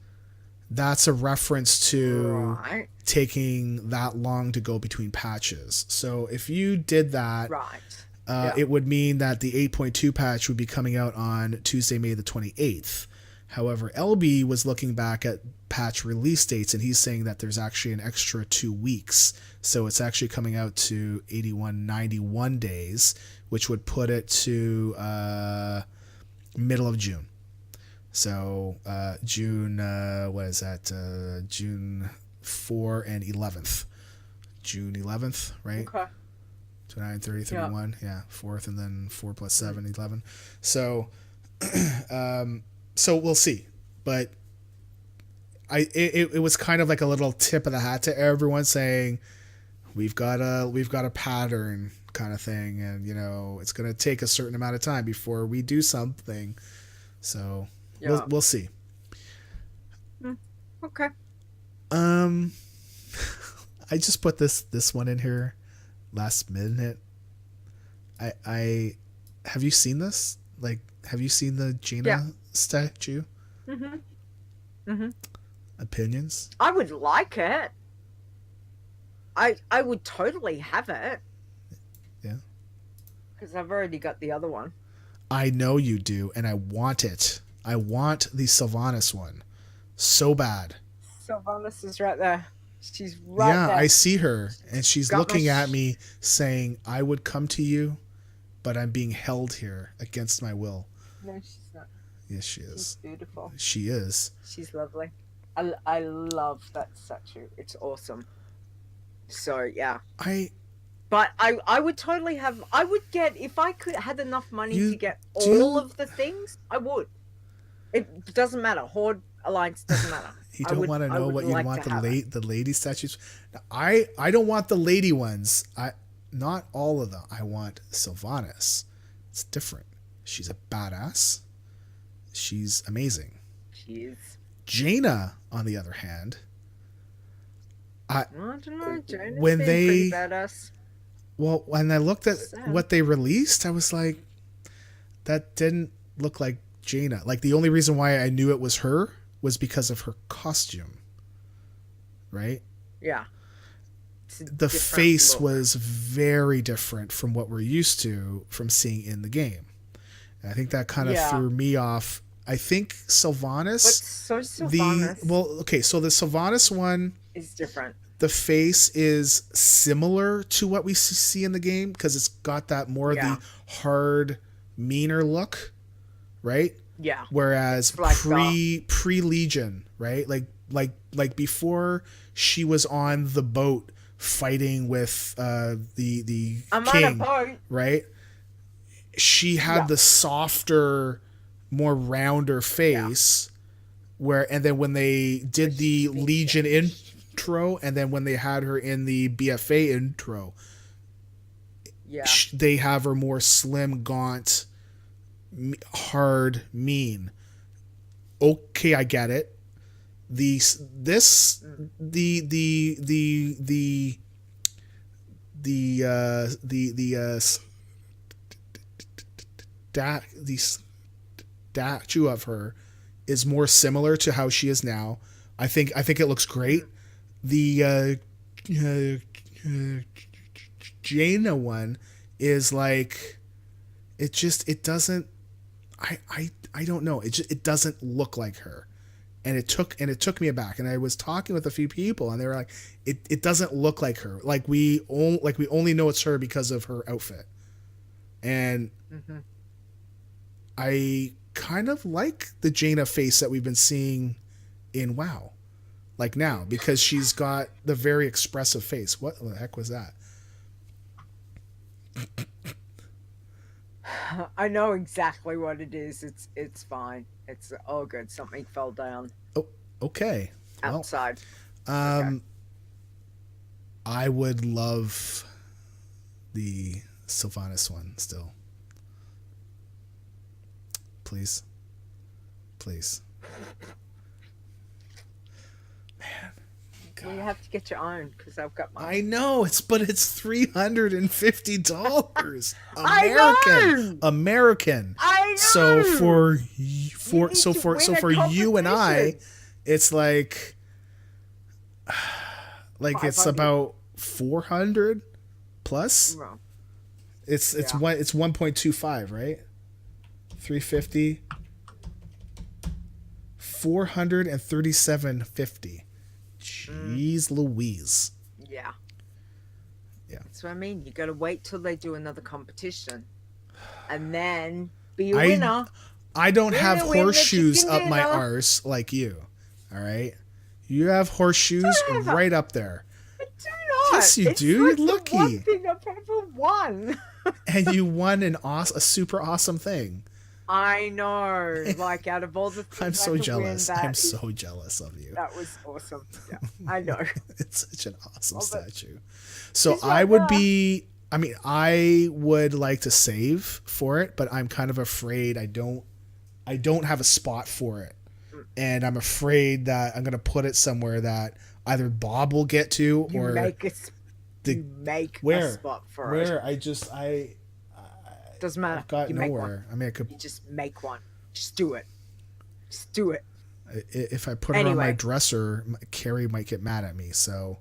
that's a reference to taking that long to go between patches. So if you did that, it would mean that the 8.2 patch would be coming out on Tuesday, May the 28th. However, LB was looking back at patch release dates, and he's saying that there's actually an extra 2 weeks. So it's actually coming out to 91 days, which would put it to middle of June. So June, what is that? June 4 and 11th. June 11th, right? Okay. 29, 30, 31. Yeah, 4th, and then 4 plus 7, 11. So, so we'll see. But it was kind of like a little tip of the hat to everyone saying, we've got a pattern kind of thing, and it's going to take a certain amount of time before we do something. So we'll see. Okay. I just put this one in here last minute. I have you seen this? Like, have you seen the Jaina statue? Opinions? I would like it. I would totally have it. Yeah. Because I've already got the other one. I know you do, and I want it. I want the Sylvanas one so bad. Sylvanas is right there. She's right there. Yeah, I see her, and she's looking at me saying, I would come to you, but I'm being held here against my will. No, she's not. Yes, she is. She's beautiful. She is. She's lovely. I love that statue. It's awesome. So yeah. I But I would totally have. I would get if I could had enough money You to get do- all of the things. I would. It doesn't matter. Horde Alliance doesn't matter. you don't want to I know would what you'd like want to have it. the lady statues. Now, I don't want the lady ones. Not all of them. I want Sylvanas. It's different. She's a badass. She's amazing. Jeez. Jaina, on the other hand, I don't know. Jaina's when been they pretty badass. well, when I looked at Sad. what they released, I was like, that didn't look like Jaina. Like the only reason why I knew it was her was because of her costume, right? Yeah. It's a The different face look. was very different from what we're used to from seeing in the game. And I think that kind of Yeah. threw me off. I think But Sylvanas, so Sylvanas so the Sylvanas one, is different. the face is similar to what we see in the game because it's got that more Yeah. of the hard, meaner look, right? Yeah. Whereas Like pre Legion, right? Like before she was on the boat fighting with the I'm king, on a boat. right? She had Yeah. the softer, more rounder face, and then when they did the Legion intro, and then when they had her in the BFA intro, Yeah. they have her more slim, gaunt, hard, mean. Okay, I get it. The statue of her is more similar to how she is now. I think it looks great. The Jaina one is like it doesn't. I don't know. It doesn't look like her, and it took me aback. And I was talking with a few people, and they were like, it doesn't look like her. Like we only know it's her because of her outfit, and I kind of like the Jaina face that we've been seeing in WoW, like now, because she's got the very expressive face. What the heck was that? I know exactly what it is. It's fine. It's all good. Something fell down Oh, okay. Well, outside. I would love the Sylvanas one still. Please. Man. Well, you have to get your own because I've got mine. I know it's $350 I American. know! American. I know. So for need for to win a you and I, competition. it's like it's 500. about 400 plus. Well, It's Yeah. 1.25, right? 350 437.50. Jeez Louise. yeah. Yeah. That's what I mean. You got to wait till they do another competition, and then be a I- winner. I don't have Winner, winner, horseshoes chicken up my dinner. arse like you. All right? You have horseshoes Don't have- right up there. I do not. Yes, you It's do. You're like the lucky. one thing I've ever won. And you won a super awesome thing. I know. Like out of all the things I'm so I could jealous. Win, I'm so jealous of you. That was awesome. Yeah, I know. It's such an awesome Well, but- statue. So He's I right would there. be. I mean, I would like to save for it, but I'm kind of afraid I don't have a spot for it, and I'm afraid that I'm gonna put it somewhere that either Bob will get to You or make a where spot for where it. I just Doesn't matter. I've got you make one. nowhere. I mean, I could You just make one. Just do it. Just do it. if I put her on my Anyway. dresser, Carrie might get mad at me, so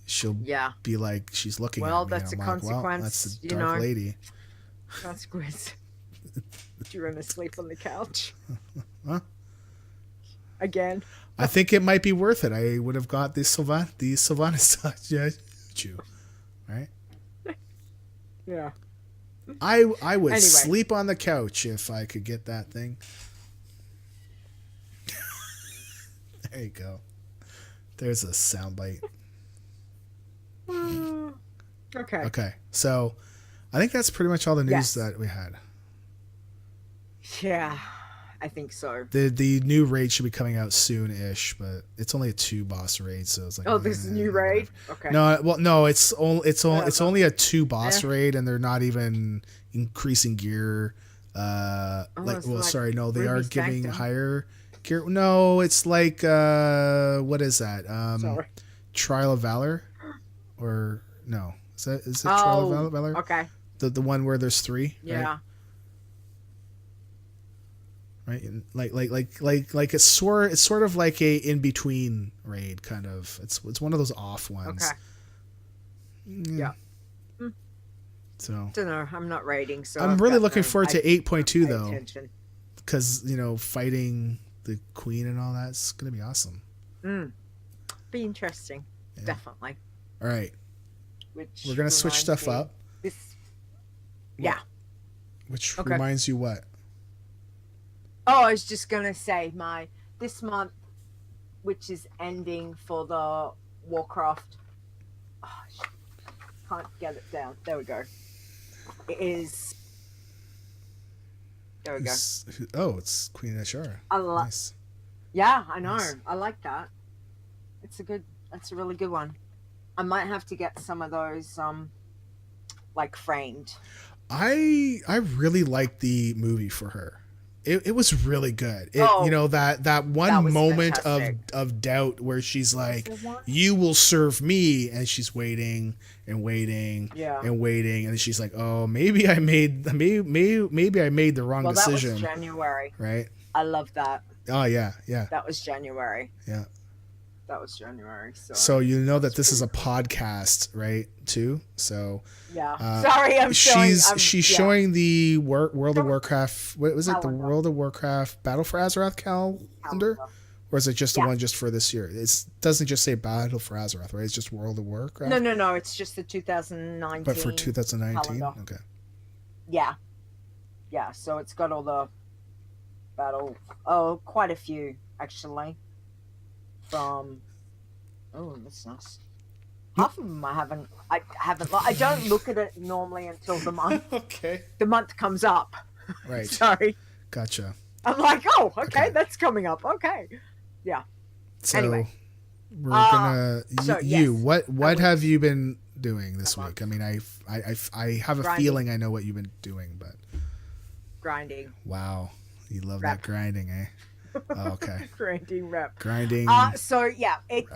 she'll Yeah. be like, she's looking Well, at me. that's and a I'm like, well, consequence, that's the you dark know. lady. Consequence. Do you want to sleep on the couch? Huh? Again. I think it might be worth it. I would have got the Sylvanas statue, right? Yeah. I would Anyway. sleep on the couch if I could get that thing. There you go. There's a soundbite. Okay. Okay, so I think that's pretty much all the news Yes. that we had. Yeah, I think so. The new raid should be coming out soon-ish, but it's only a 2-boss raid, so it's like, Oh, this is a new raid. whatever. Okay. No, it's Whatever. only a 2-boss Eh. raid, and they're not even increasing gear. it's like No, they are Ruby giving Sanctum. higher gear. No, it's like what is that? Sorry. Trial of Valor, or no? Is it Trial of Valor? Okay. The one where there's 3. Yeah. Right? And like it's sort of like a in between raid kind of. It's one of those off ones. Okay. Yeah. So Don't know. I'm not raiding, so I'm I've really got looking no- forward to I 8.2 pay though, attention. because fighting the queen and all that's gonna be awesome. Be interesting. Yeah. Definitely. All right, Which we're gonna switch reminds stuff me- up. This. Yeah. Which Okay. reminds you what? Oh, I was just gonna say this month, which is ending for the Warcraft. Oh, can't get it down. There we go. It is. There we go. It's Queen Ashara. Nice. Yeah, I know. Nice. I like that. That's a really good one. I might have to get some of those like framed. I really liked the movie for her. It was really good. Oh, That one that was moment fantastic. of doubt where she's like, there one? "You will serve me," and she's waiting and waiting Yeah. and waiting, and she's like, "Oh, maybe I made the wrong Well, that was decision." January. Right? I love that. Oh yeah. That was January. Yeah. That was January. So you know that that's this is a pretty podcast, right? Too. So yeah. uh, Sorry, I'm showing. she's yeah. showing the World of Warcraft. What was it? The Calendar. World of Warcraft Battle for Azeroth calendar, or is it just the Yeah. one just for this year? It doesn't just say Battle for Azeroth, right? It's just World of Warcraft. No. It's just the 2019. But for 2019, calendar. okay. Yeah. Yeah. So it's got all the battle. Oh, quite a few actually. From. Oh, that's nice. Half of them I haven't. I don't look at it normally until the month. Okay. The month comes up. Right. Sorry. Gotcha. I'm like, oh, okay, Okay. that's coming up. Okay. So Anyway. we're gonna so, you yes, what I have you been doing this Come on. week? I mean, I have a Grinding. feeling I know what you've been doing, but Grinding. wow, you love Rep. that grinding, eh? Oh, okay. Grinding rep. Grinding. So yeah, it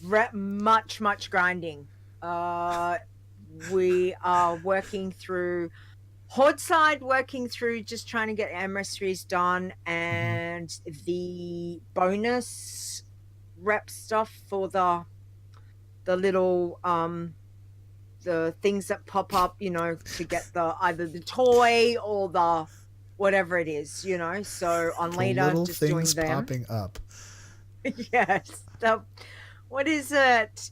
rep. much grinding. We are working through Horde side, working through just trying to get emissaries done and the bonus rep stuff for the little the things that pop up, to get the either the toy or the whatever it is, So on The later, little just things doing them. popping up. Yes. What is it?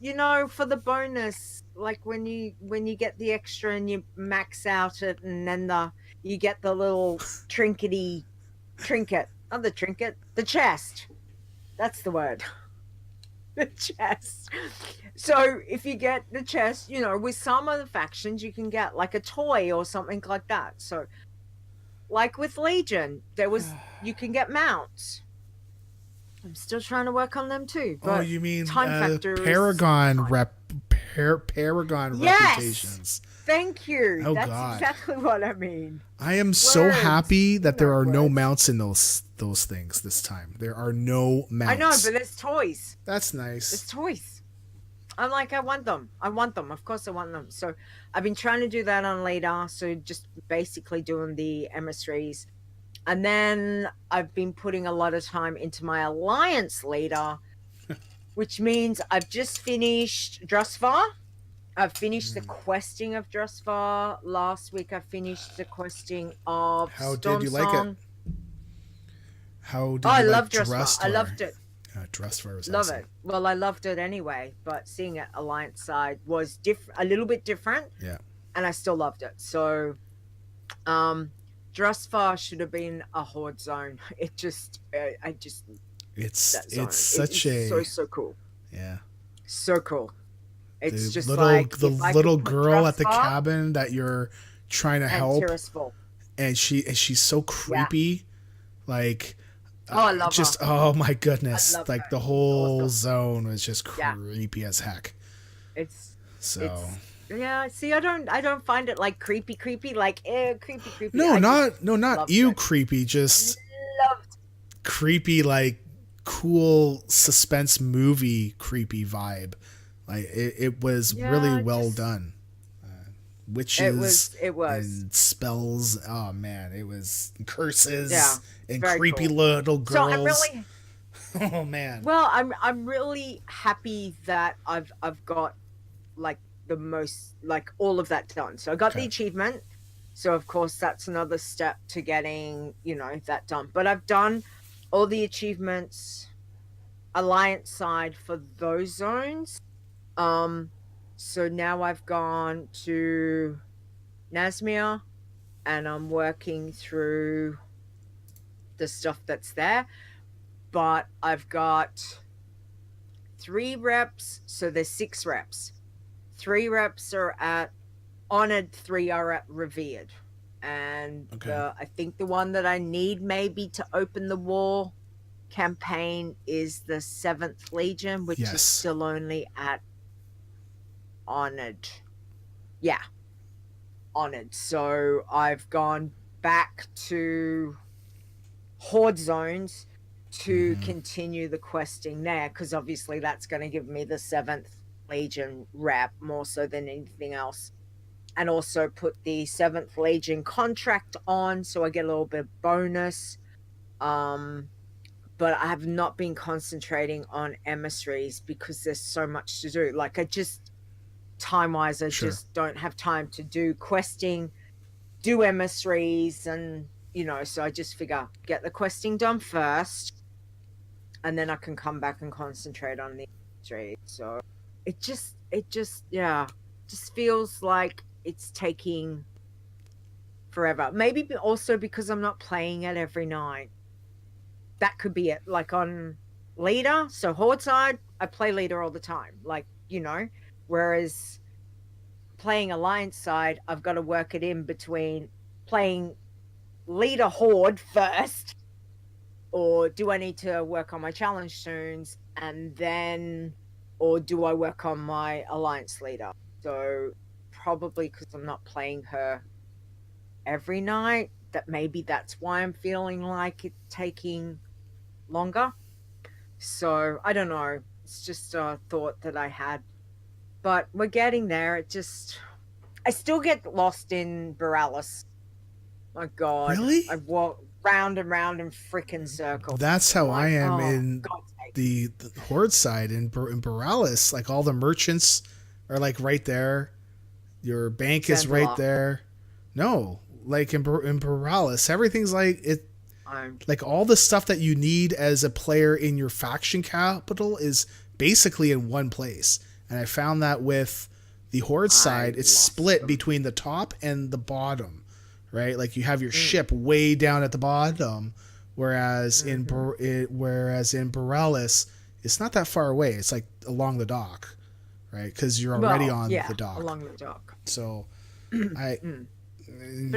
For the bonus, like when you get the extra and you max out it, and then you get the little trinket, not the trinket, the chest. That's the word. The chest. So if you get the chest, with some of the factions you can get like a toy or something like that. So, like with Legion, you can get mounts. I'm still trying to work on them too. Oh, But you mean time factor is Paragon fine. Paragon Yes! reputations? Thank you. Oh, That's God. exactly what I mean. I am so Words. happy that there are no Words. mounts in those things this time. There are no mounts. I know, but there's toys. That's There's nice. toys. I'm like, I want them. Of course I want them. So I've been trying to do that on Leeta. So just basically doing the emissaries. And then I've been putting a lot of time into my alliance leader, which means I've just finished Drusvar. I've finished the questing of Drusvar. Last week I finished the questing of How did you like it? Stormsong. How did Oh, I you loved like Drusvar. I loved it. Drusvar was Love awesome. it. Well, I loved it anyway, but seeing it alliance side was a little bit different. Yeah. And I still loved it. So, Drusvar should have been a horde zone. It just, It's that zone. such a so cool. yeah. So cool. It's just little like the if I little could put girl at the trust up cabin that you're trying to and help, Tirisful. and she's so Yeah. creepy, like Oh, I love just her. oh my I goodness, love like her. the She's whole awesome. zone was just Yeah. creepy as heck. It's So yeah. See, I don't find it like creepy, like creepy. no, I just not loved you it. creepy, just Loved. creepy, like cool suspense movie creepy vibe. Like it was really Yeah, well just done. Witches it was. and spells. Oh man, it was Yeah, curses and very creepy cool. little So girls. Oh man. I'm really happy that I've got like the most, like all of that done. So I got the Okay. achievement. So of course that's another step to getting, that done. But I've done all the achievements alliance side for those zones. So now I've gone to Nazmir and I'm working through the stuff that's there. But I've got 3 reps, so there's 6 reps. 3 reps are at honored, 3 are at revered. And Okay. I think the one that I need maybe to open the war campaign is the 7th Legion, which Yes. is still only at honored. Yeah, honored. So I've gone back to horde zones to continue the questing there, because obviously that's going to give me the 7th Legion rep more so than anything else, and also put the 7th Legion contract on so I get a little bit of bonus. But I have not been concentrating on emissaries because there's so much to do. Like I just time-wise I Sure. just don't have time to do questing, do emissaries, and so I just figure get the questing done first and then I can come back and concentrate on the emissaries. So it just just feels like it's taking forever. Maybe also because I'm not playing it every night. That could be it. Like on Leeta, so horde side, I play Leeta all the time. Like, whereas playing alliance side, I've got to work it in between playing Leeta horde first, or do I need to work on my challenge tunes and then, or do I work on my alliance leader? So probably because I'm not playing her every night, that maybe that's why I'm feeling like it's taking longer. So I don't know. It's just a thought that I had, but we're getting there. I still get lost in Borealis. My God, Really? I walk round and round in freaking circles. That's how I am oh, in God's sake. the horde side in Borealis. Like all the merchants are like right there. Your bank is right Sandala. there. No, like in Borealis, everything's like it. I'm Like all the stuff that you need as a player in your faction capital is basically in one place. And I found that with the horde side, it's lost split them. between the top and the bottom, right? Like you have your ship way down at the bottom, whereas in Borealis, it's not that far away. It's like along the dock, right? Because you're already on the dock. along the dock. So, But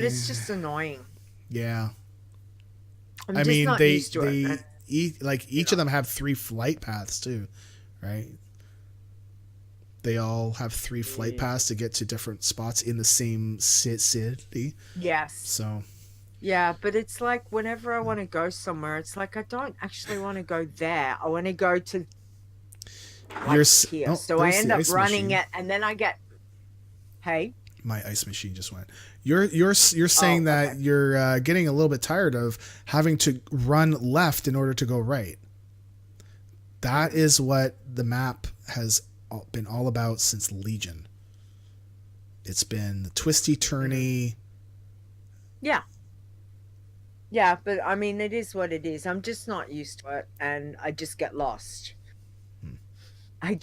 it's just annoying. yeah. I'm I just mean, not they used to it. each of them have 3 flight paths too, right? They all have 3 flight paths to get to different spots in the same city. Yes. So Yeah, but it's like whenever I want to go somewhere, it's like I don't actually want to go there. I want to go to you're here. So I there's end the up ice running machine. it, and then I get, hey, My ice machine just went. You're saying that okay. you're getting a little bit tired of having to run left in order to go right. That is what the map has been all about since Legion. It's been twisty turny. Yeah. Yeah, but I mean, it is what it is. I'm just not used to it, and I just get lost. I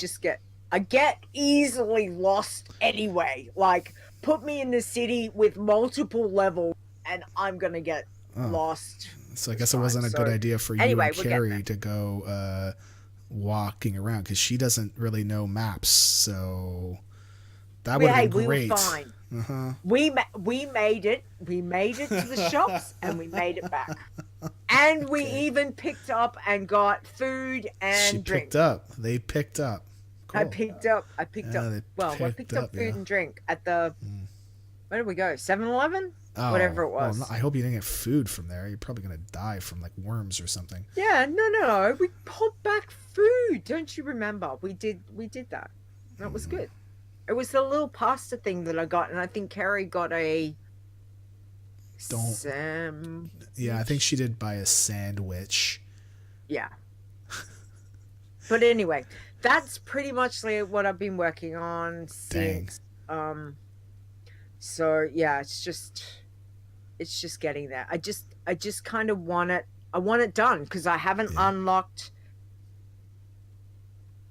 get easily lost anyway. Like, put me in the city with multiple levels, and I'm gonna get lost. So I guess it wasn't a good idea for you anyway, and we're getting Carrie to go walking around because she doesn't really know maps. So that would have been great. We were fine. Uh-huh. We made it. We made it to the shops and we made it back. And we even picked up and got food and She drink. picked up. They picked up. Cool. I picked up. Well, I picked up food and drink at the. Where did we go? 7-Eleven? Whatever it was. Well, I hope you didn't get food from there. You're probably gonna die from like worms or something. Yeah, no. We pulled back food. Don't you remember? We did that. That was good. It was the little pasta thing that I got, and I think Carrie got a. Yeah, I think she did buy a sandwich. Yeah. But anyway, that's pretty much like what I've been working on since. So yeah, it's just getting there. I just kind of want it. I want it done because I haven't unlocked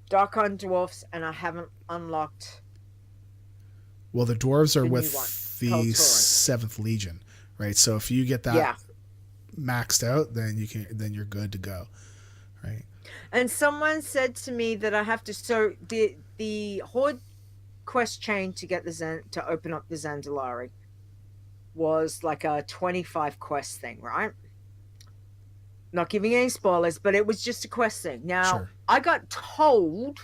Dark Iron Dwarfs and I haven't unlocked. Well, the dwarves are with the Tauren. 7th Legion, right? So if you get that maxed out, then you're good to go, right? And someone said to me that I have to. So the Horde quest chain to get to open up the Zandalari was like a 25 quest thing, right? Not giving any spoilers, but it was just a quest thing. Now I got told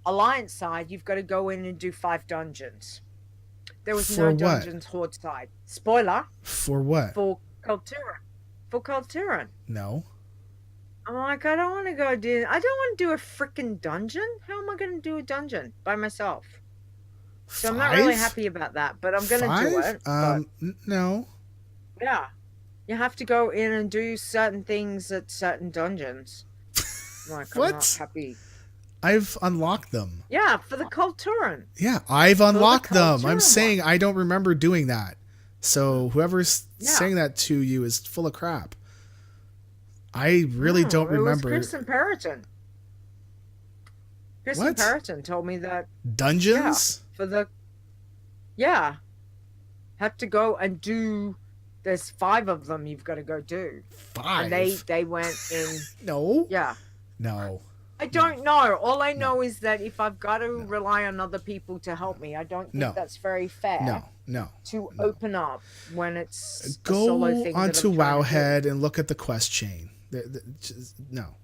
Alliance side you've got to go in and do 5 dungeons. There was no dungeons Horde side. Spoiler. For what? For Kulturan. For Kulturan. No. I'm like, I don't want to go do. I don't want to do a freaking dungeon. How am I going to do a dungeon by myself? So I'm not really happy about that, but I'm going to do it. No. Yeah, you have to go in and do certain things at certain dungeons. Like, what? I'm not happy. I've unlocked them. Yeah, for the Kulturan. Yeah, I've unlocked them. I'm saying I don't remember doing that. So whoever's saying that to you is full of crap. I really don't remember. It was Kristen Periton. Kristen Periton told me that. Dungeons? Yeah, for the. Yeah. Have to go and do. There's 5 of them you've got to go do. 5? And they went in. No. Yeah. No. I don't know. All I know is that if I've got to rely on other people to help me, I don't think that's very fair. No. To open up when it's go a solo thing onto Wowhead and look at the quest chain. No.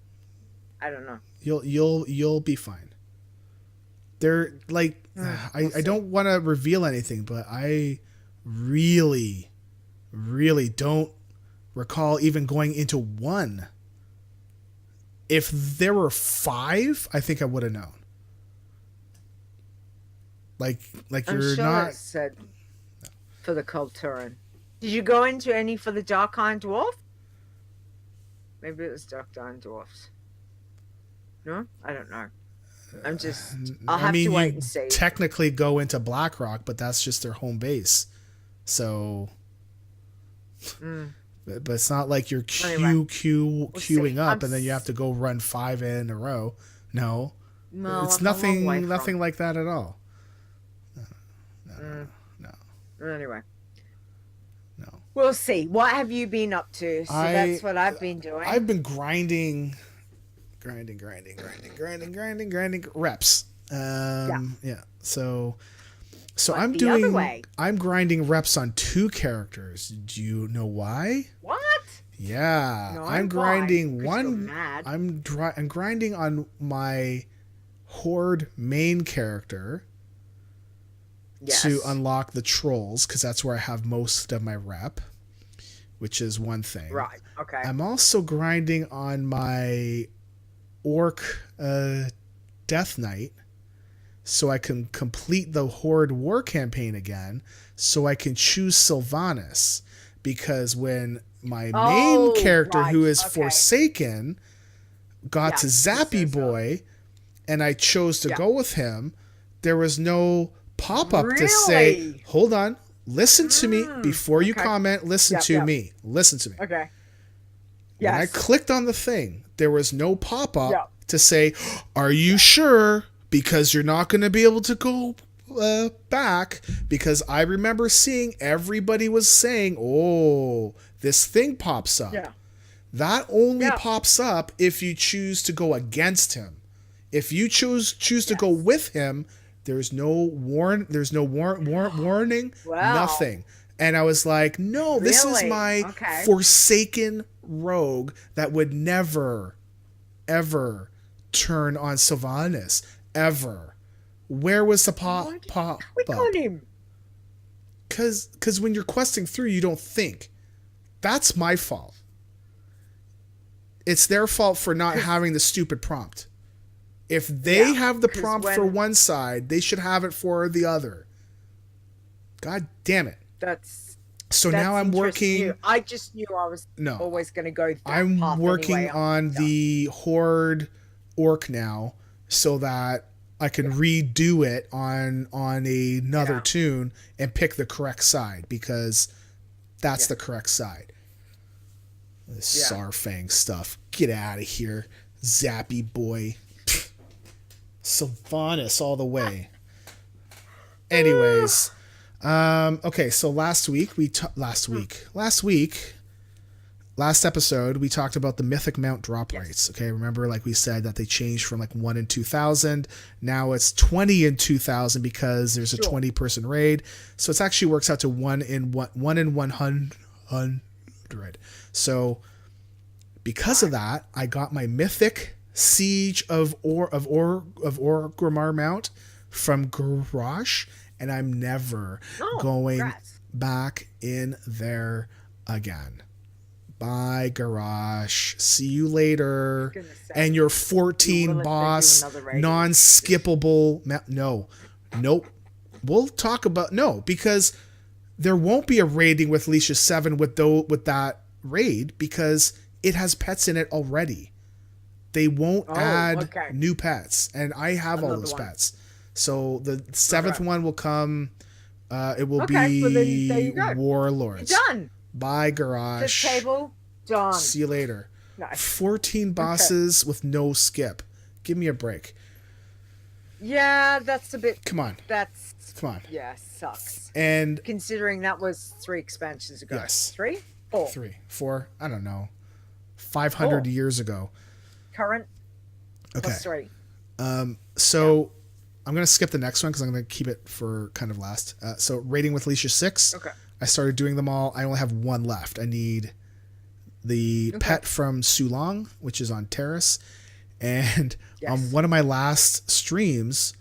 I don't know. You'll be fine. They're like I don't want to reveal anything, but I really don't recall even going into 1. If there were 5, I think I would have known. Like I'm you're sure not. It said for the Kulturan. Did you go into any for the Dark Iron Dwarf? Maybe it was Dark Iron Dwarfs. No, I don't know. I'm just. I'll have to wait and see. Technically, go into Blackrock, but that's just their home base. So. But it's not like you're queuing up and then you have to go run 5 in a row. No, it's nothing like that at all. No. Anyway, no. We'll see. What have you been up to? So that's what I've been doing. I've been grinding reps. Yeah. So I'm grinding reps on 2 characters. Do you know why? What? Yeah. No, I'm grinding one. I'm grinding on my Horde main character to unlock the trolls, because that's where I have most of my rep, which is one thing. Right. Okay. I'm also grinding on my Orc Death Knight, so I can complete the Horde War campaign again, so I can choose Sylvanas. Because when my main character, who is Forsaken, got to Zappy Boy, and I chose to go with him, there was no pop-up to say, hold on, listen to me. Before you comment, listen to me. Listen to me. Okay. When I clicked on the thing, there was no pop-up to say, are you sure? Because you're not going to be able to go back, because I remember seeing everybody was saying, oh, this thing pops up. That only Yeah. pops up if you choose to go against him. If you choose to go with him, there's no warning, Wow. nothing. And I was like, no, this is Really? my Okay. forsaken rogue that would never, ever turn on Sylvanas. Ever. Where was the pop Click up? on him. Because when you're questing through, you don't think. That's my fault. It's their fault for not having the stupid prompt. If they have the 'cause prompt for one side, they should have it for the other. God damn it. So now I'm working. I just knew I was No. always going to go that I'm path working anyway. on the Horde Orc now so that I can redo it on another tune and pick the correct side, because that's the correct side. This Sarfang stuff. Get out of here, Zappy boy. Sylvanas all the way. Anyways, okay, so last episode we talked about the mythic mount drop rates. Okay, remember, like we said, that they changed from like 1 in 2,000. Now it's 20 in 2,000 because there's a 20-person raid. So it actually works out to 1 in 100. So because of that, I got my mythic Siege of Orgrimmar mount from Garrosh, and I'm never going back in there again. Bye, Garrosh. See you later. And your 14 boss non-skippable nope. We'll talk about because there won't be a raiding with Leeta 7 with that raid, because it has pets in it already. They won't add new pets, and I have all those pets. So the 7th one will come. It will be Warlords. Done. Bye, Garrosh. The table done. See you later. Nice. 14 bosses with no skip. Give me a break. Yeah, that's a bit. Come on. Come on. Yeah, sucks. And considering that was 3 expansions ago. Yes. 3? 4. 3, 4. I don't know. 500 years ago. Current. Okay. Plus 3. So I'm gonna skip the next one because I'm gonna keep it for kind of last. So raiding with Leeta 6. Okay. I started doing them all. I only have one left. I need the pet from Sulong, which is on Terrace, and on one of my last streams,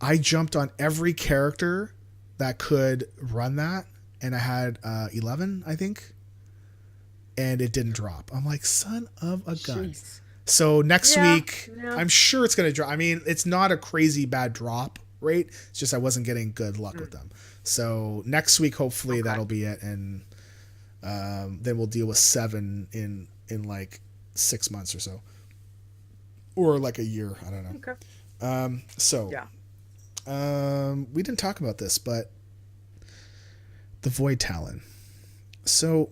I jumped on every character that could run that, and I had 11, I think, and it didn't drop. I'm like, son of a gun. Jeez. So next week, I'm sure it's going to drop. I mean, it's not a crazy bad drop rate. It's just I wasn't getting good luck with them. So next week, hopefully that'll be it. And then we'll deal with 7 in like 6 months or so. Or like a year. I don't know. Okay. We didn't talk about this, but the Void Talon. So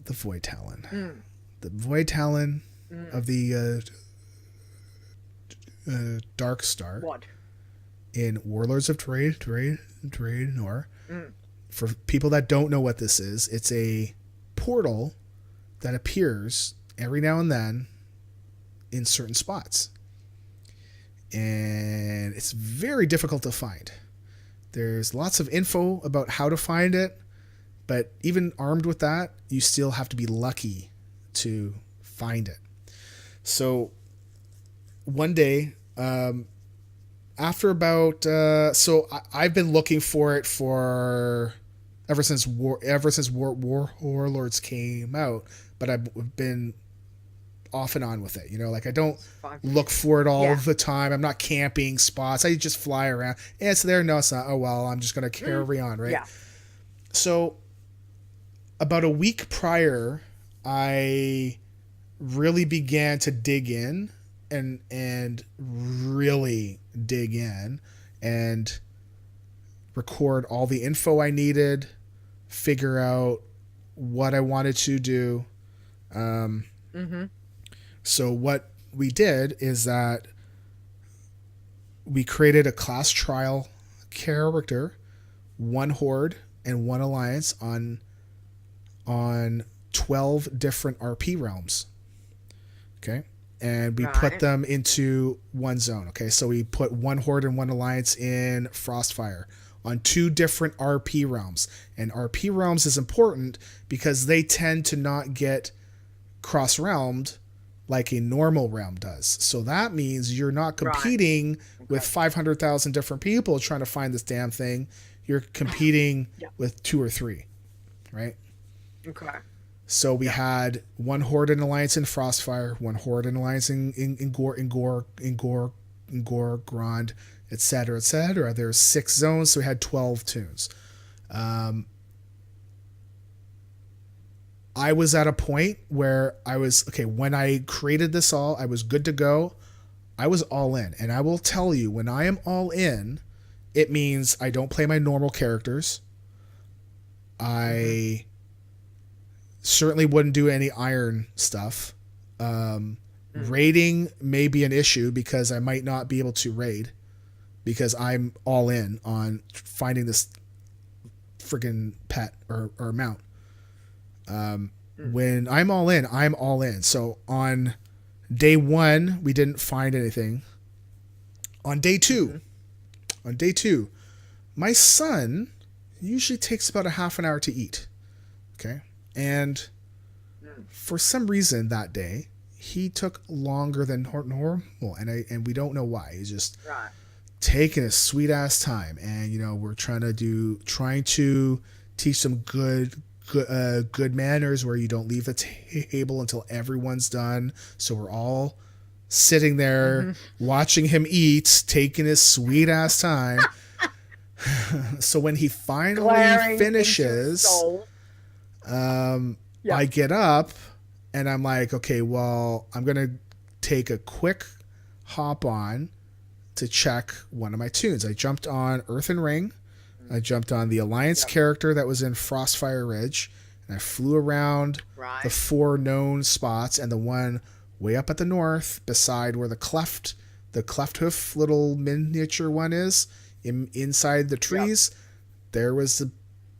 the Void Talon. The Void Talon of the Dark Star in Warlords of Draenor. For people that don't know what this is, it's a portal that appears every now and then in certain spots, and it's very difficult to find. There's lots of info about how to find it, but even armed with that, you still have to be lucky to find it. So one day, after about I've been looking for it for ever since Warlords came out, but I've been off and on with it. You know, like I don't look for it all the time. I'm not camping spots. I just fly around. And it's there. No, it's not. Oh well, I'm just gonna carry on, right? Yeah. So about a week prior, I really began to dig in and really dig in and record all the info I needed, figure out what I wanted to do. So what we did is that we created a class trial character, 1 Horde and 1 Alliance on 12 different RP realms. Okay. And we Right. put them into one zone. Okay. So we put one Horde and one Alliance in Frostfire on 2 different RP realms. And RP realms is important because they tend to not get cross-realmed like a normal realm does. So that means you're not competing with 500,000 different people trying to find this damn thing. You're competing with 2 or 3, right? Okay. So we had one Horde and Alliance in Frostfire, one Horde and Alliance in Gore, Grand, etc., etc. There's 6 zones, so we had 12 tunes. I was at a point where I was, okay, when I created this all, I was good to go. I was all in. And I will tell you, when I am all in, it means I don't play my normal characters. I certainly wouldn't do any iron stuff. Raiding may be an issue because I might not be able to raid because I'm all in on finding this friggin' pet or mount. When I'm all in, I'm all in. So on day 1, we didn't find anything. On day 2, my son usually takes about a half an hour to eat. Okay. And for some reason that day, he took longer than normal, and we don't know why. He's just taking a sweet ass time, and we're trying to teach some good manners where you don't leave the table until everyone's done. So we're all sitting there watching him eat, taking his sweet ass time. So when he finally finishes, I get up and I'm like, okay, well, I'm going to take a quick hop on to check one of my tunes. I jumped on Earth and Ring. I jumped on the Alliance character that was in Frostfire Ridge, and I flew around the 4 known spots, and the one way up at the north, beside where the cleft hoof little miniature one is, inside the trees, there was the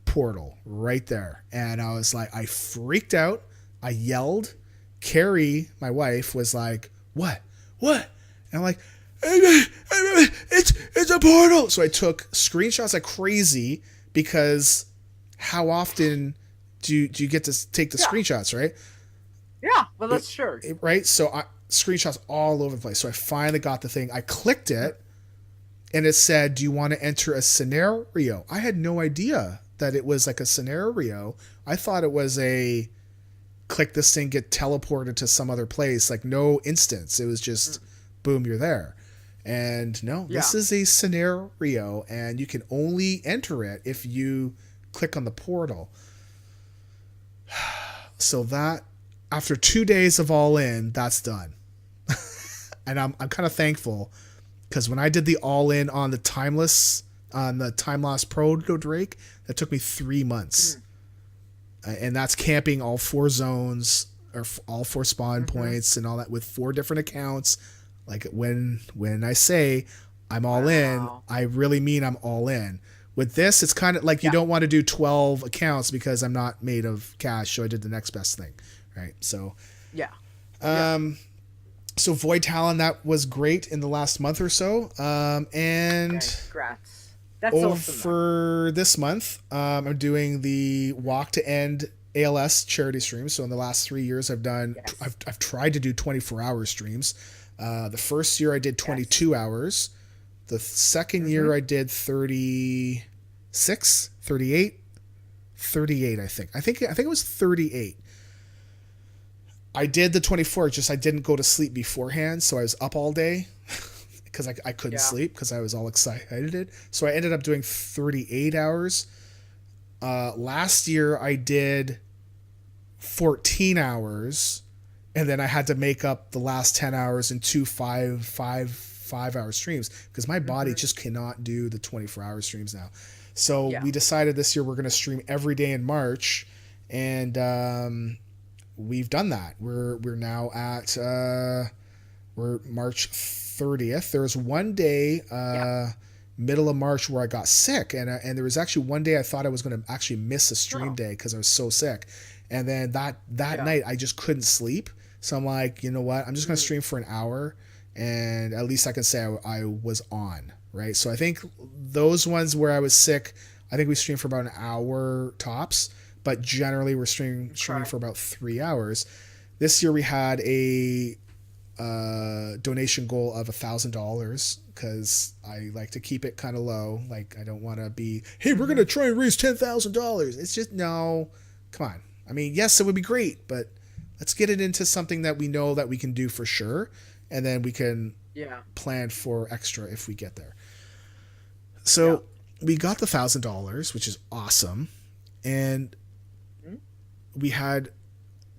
portal right there. And I was like, I freaked out. I yelled. Carrie, my wife, was like, what? And I'm like, it's a portal. So I took screenshots like crazy because how often do you get to take the screenshots, right? Yeah, well, that's true. Right? So screenshots all over the place. So I finally got the thing. I clicked it and it said, do you want to enter a scenario? I had no idea that it was like a scenario. I thought it was a click this thing, get teleported to some other place, like no instance. It was just boom, you're there. And no, this is a scenario, and you can only enter it if you click on the portal. So that, after 2 days of all in, that's done. And I'm kind of thankful, because when I did the all in on the Time Lost Proto Drake, that took me 3 months. And that's camping all 4 zones, or all 4 spawn points and all that, with 4 different accounts. Like when I say I'm all in, I really mean I'm all in. With this, it's kind of like you don't want to do 12 accounts because I'm not made of cash, so I did the next best thing, right? So so Void Talon, that was great in the last month or so. And congrats. That's awesome. For this month, I'm doing the Walk to End ALS charity stream. So in the last 3 years, I've tried to do 24-hour streams. The first year I did 22 hours. The second year I did 36, 38, I think. I think it was 38. I did the 24, just I didn't go to sleep beforehand, so I was up all day because I couldn't sleep because I was all excited. So I ended up doing 38 hours. Last year I did 14 hours, and then I had to make up the last 10 hours in 2 5-hour streams because my body just cannot do the 24-hour streams now. So we decided this year we're going to stream every day in March, and we've done that. We're now at we're March 30th. There was one day middle of March where I got sick, and there was actually one day I thought I was going to actually miss a stream day because I was so sick. And then that night I just couldn't sleep. So I'm like, you know what? I'm just going to stream for an hour, and at least I can say I was on, right? So I think those ones where I was sick, I think we streamed for about an hour tops, but generally we're streaming for about 3 hours. This year we had a donation goal of $1,000 because I like to keep it kind of low. Like, I don't want to be, hey, we're going to try and raise $10,000. It's just, no, come on. I mean, yes, it would be great, but let's get it into something that we know that we can do for sure. And then we can plan for extra if we get there. So we got the $1,000, which is awesome. And we had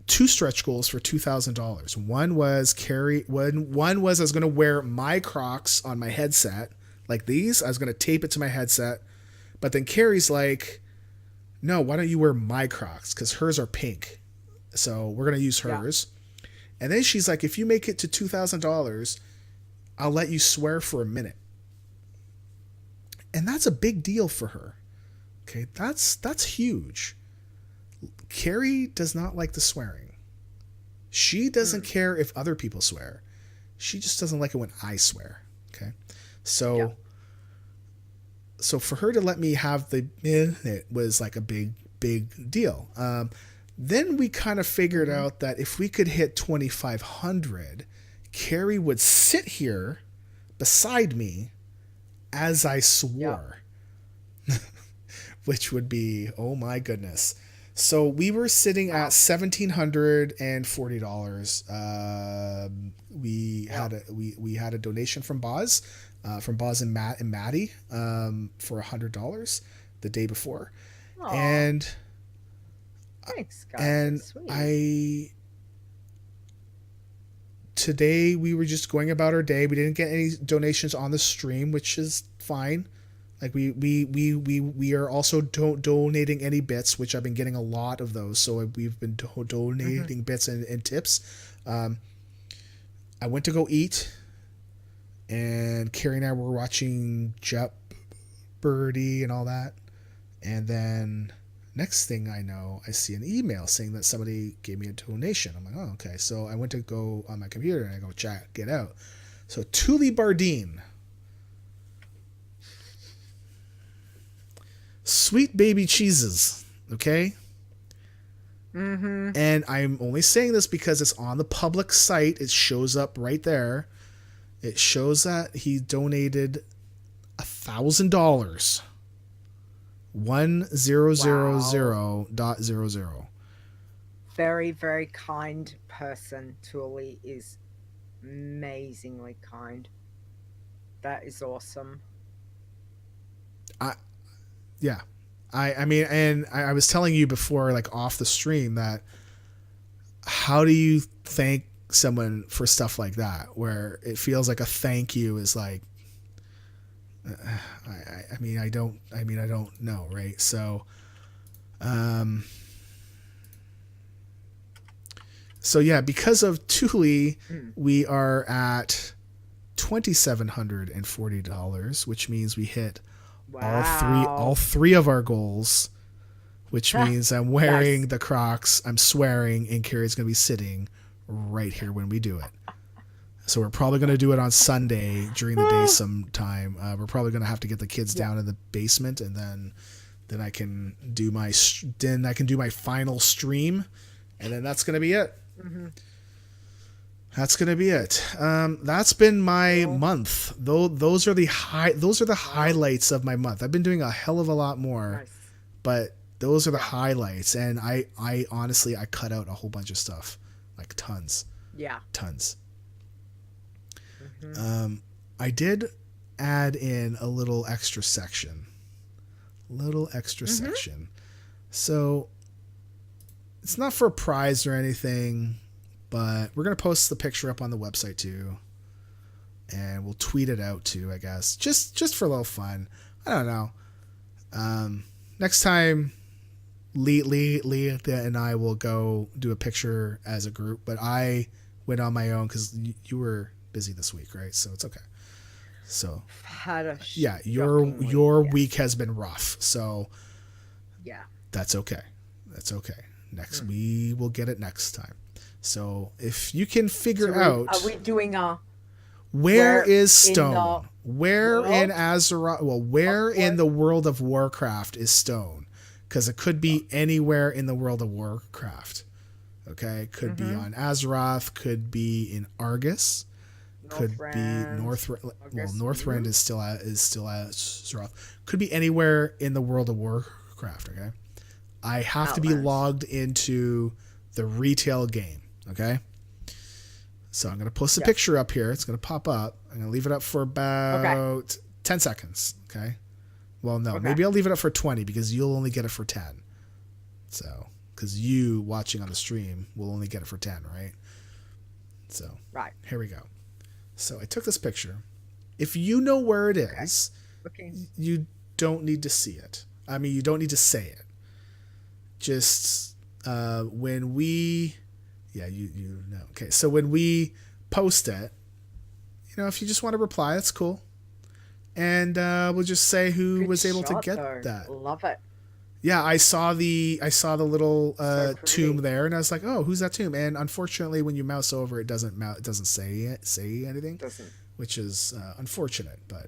2 stretch goals for $2,000. One was one was I was going to wear my Crocs on my headset like these. I was going to tape it to my headset. But then Carrie's like, no, why don't you wear my Crocs? Because hers are pink. So we're going to use hers. Yeah. And then she's like, if you make it to $2,000, I'll let you swear for a minute. And that's a big deal for her. Okay, that's huge. Carrie does not like the swearing. She doesn't care if other people swear. She just doesn't like it when I swear. Okay, so for her to let me have the minute was like a big deal. Then we kind of figured out that if we could hit 2,500, Carrie would sit here beside me as I swore, which would be, oh my goodness. So we were sitting at $1,740. We had a donation from Boz and Maddie for $100 the day before. Aww. And thanks, guys. And today we were just going about our day. We didn't get any donations on the stream, which is fine. Like we are also donating any bits, which I've been getting a lot of those. So we've been donating bits and tips. I went to go eat, and Carrie and I were watching Jeopardy and all that. And then next thing I know, I see an email saying that somebody gave me a donation. I'm like, oh, okay. So I went to go on my computer and I go check it out. So Thule Bardine. Sweet baby cheeses, okay? And I'm only saying this because it's on the public site. It shows up right there. It shows that he donated $1,000. 1000.00. Very, very kind person. Thule is amazingly kind. That is awesome. I mean, and I was telling you before, like off the stream, that how do you thank someone for stuff like that, where it feels like a thank you is like, I mean, I don't know. Right. So, yeah, because of Thule, we are at $2,740, which means we hit all three of our goals, which means I'm wearing the Crocs, I'm swearing, and Carrie's going to be sitting right here when we do it. So we're probably going to do it on Sunday during the day sometime. We're probably going to have to get the kids down in the basement, and then I can do my final stream, and then that's going to be it. That's gonna be it. That's been my month. Those are the highlights of my month. I've been doing a hell of a lot more, but those are the highlights. And I honestly cut out a whole bunch of stuff, like tons. Yeah. Tons. I did add in a little extra section. So it's not for a prize or anything. But we're going to post the picture up on the website too. And we'll tweet it out too, I guess. Just for a little fun. I don't know. Next time, Leeta and I will go do a picture as a group. But I went on my own because you were busy this week, right? So it's okay. So your week has been rough. So yeah, that's okay. We will get it next time. So if you can figure So out, are we doing where is in stone? Where world? in Azeroth? Well, where in the world of Warcraft is stone? Because it could be anywhere in the world of Warcraft. Okay, could be on Azeroth, could be in Argus, could be Northrend. Well, Northrend is still Azeroth. Could be anywhere in the world of Warcraft. Okay, I have to be logged into the retail game. Okay. So I'm going to post a picture up here. It's going to pop up. I'm going to leave it up for about 10 seconds. Okay. Well, no, maybe I'll leave it up for 20 because you'll only get it for 10. So, because you watching on the stream will only get it for 10, right? So, here we go. So I took this picture. If you know where it is, you don't need to see it. I mean, you don't need to say it. Just when we... Yeah, you know. Okay, so when we post it, if you just want to reply, that's cool. And we'll just say who was able to get that. Love it. Yeah, I saw the little tomb there, and I was like, oh, who's that tomb? And unfortunately, when you mouse over, it doesn't say anything, which is unfortunate. But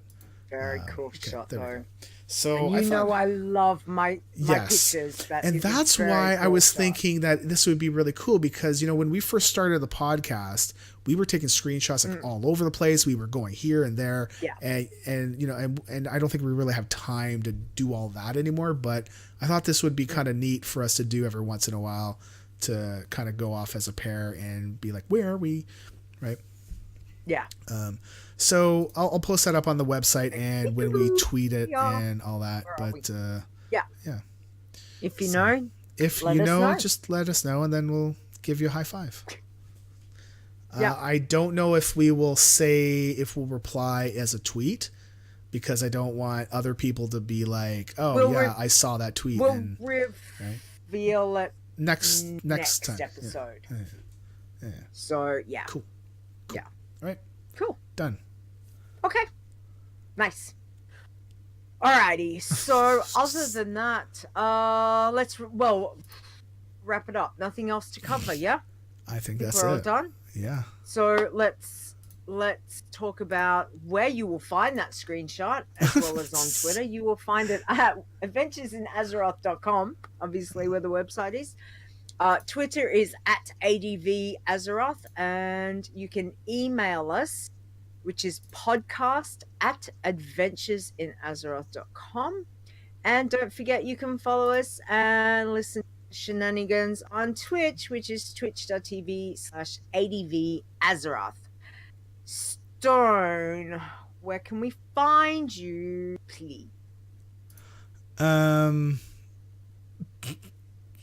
very cool shot though. So I love my pictures. And that's why I was thinking that this would be really cool because, when we first started the podcast, we were taking screenshots like all over the place. We were going here and there. Yeah. And I don't think we really have time to do all that anymore. But I thought this would be kind of neat for us to do every once in a while to kind of go off as a pair and be like, where are we? Right. Yeah. So I'll post that up on the website and when we tweet it and all that. But yeah. If you know, just let us know and then we'll give you a high five. I don't know if we'll reply as a tweet because I don't want other people to be like, I saw that tweet. We'll reveal it next time. episode. Yeah. So Cool. Yeah. All right. Cool. Done. Okay. Nice. Alrighty. So other than that, let's wrap it up. Nothing else to cover, yeah? I think that's we're it. all done. Yeah. So let's talk about where you will find that screenshot as well as on Twitter. You will find it at adventuresinazeroth.com, obviously where the website is. Twitter is at ADVAzeroth, and you can email us, which is podcast@adventuresinazeroth.com. And don't forget, you can follow us and listen to shenanigans on Twitch, which is twitch.tv/ADVAzeroth. Stone, where can we find you, please?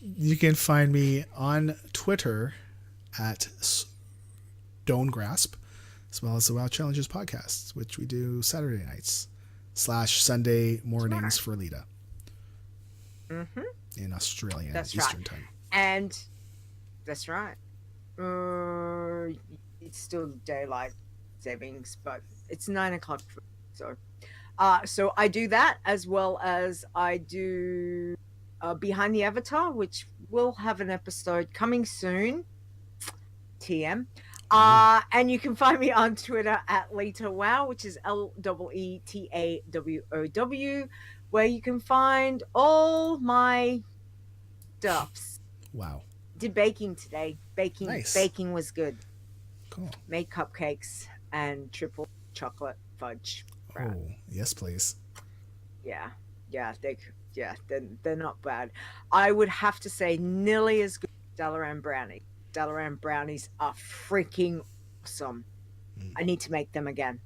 You can find me on Twitter at StoneGrasp, as well as the WoW Challenges podcasts, which we do Saturday nights / Sunday mornings for Leeta. In Australian Eastern time. And that's right. It's still daylight savings, but it's 9:00. So I do that as well as I do Behind the Avatar, which will have an episode coming soon. TM. And you can find me on Twitter at LeetaWow, which is LEETAWOW, where you can find all my stuffs. Wow. Did baking today. Nice. Baking was good. Cool. Made cupcakes and triple chocolate fudge. Oh, yes, please. Yeah, they're not bad. I would have to say nearly as good as Dalaran brownie. Dalaran brownies are freaking awesome. I need to make them again.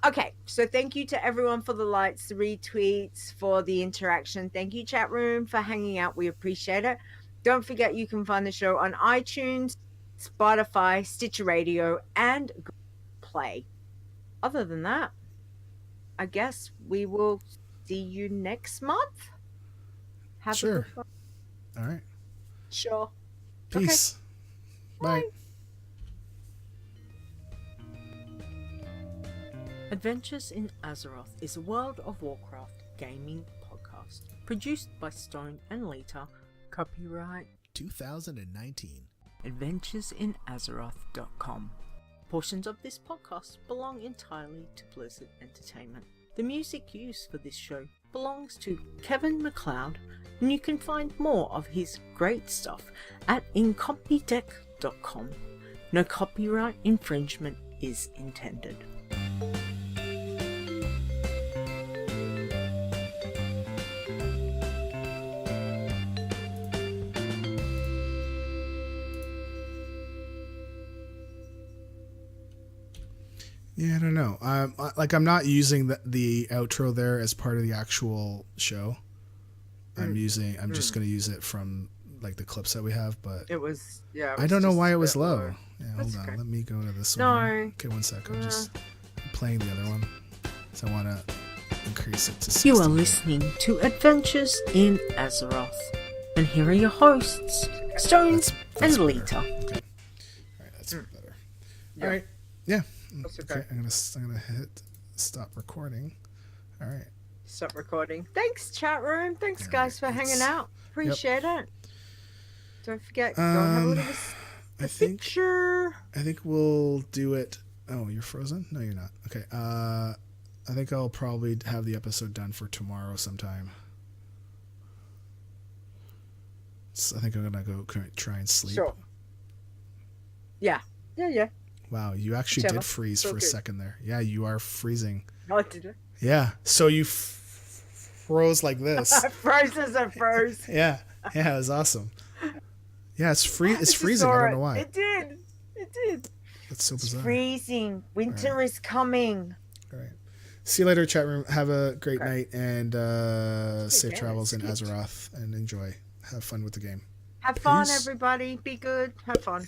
Okay, so thank you to everyone for the likes, the retweets, for the interaction. Thank you, chat room, for hanging out. We appreciate it. Don't forget you can find the show on iTunes, Spotify, Stitcher Radio, and Google Play. Other than that, I guess we will see you next month. Have a good one. All right. Sure. Peace. Okay. Bye. Adventures in Azeroth is a World of Warcraft gaming podcast produced by Stone and Leeta. Copyright 2019. AdventuresinAzeroth.com. Portions of this podcast belong entirely to Blizzard Entertainment. The music used for this show belongs to Kevin MacLeod, and you can find more of his great stuff at incompetech.com. No copyright infringement is intended. Yeah, I don't know. I'm not using the outro there as part of the actual show. I'm just going to use it from like the clips that we have, but It was, yeah. I don't know why it was low. low. Yeah, That's hold on. okay. Let me go to this No. one. Here. Okay, one sec. I'm just playing the other one. So I want to increase it to 60. You are listening to Adventures in Azeroth, and here are your hosts, Stone That's and better. Leeta. Okay. All right, that's better. Yeah. All right. Yeah. That's okay. I'm gonna hit stop recording. All right. Stop recording. Thanks, chat room. Thanks, Yeah, guys, for hanging it's- out. Appreciate it. Don't forget, go and have a look at this picture. I think we'll do it. Oh, you're frozen? No, you're not. Okay. I think I'll probably have the episode done for tomorrow sometime. So I think I'm gonna go try and sleep. Sure. Yeah. Yeah. Wow, you actually Whichever. did freeze So for a good. second there. Yeah, you are freezing. Oh, did it? Yeah. So you froze like this. I froze as I froze. Yeah. Yeah, it was awesome. Yeah, it's Just freezing. saw I don't it. know why. It did. It did. That's so It's bizarre. freezing. Winter is coming. All right. See you later, chat room. Have a great Okay. night and safe Yeah, travels in it's good. Azeroth and enjoy. Have fun with the game. Have fun, Peace. everybody. Be good. Have fun.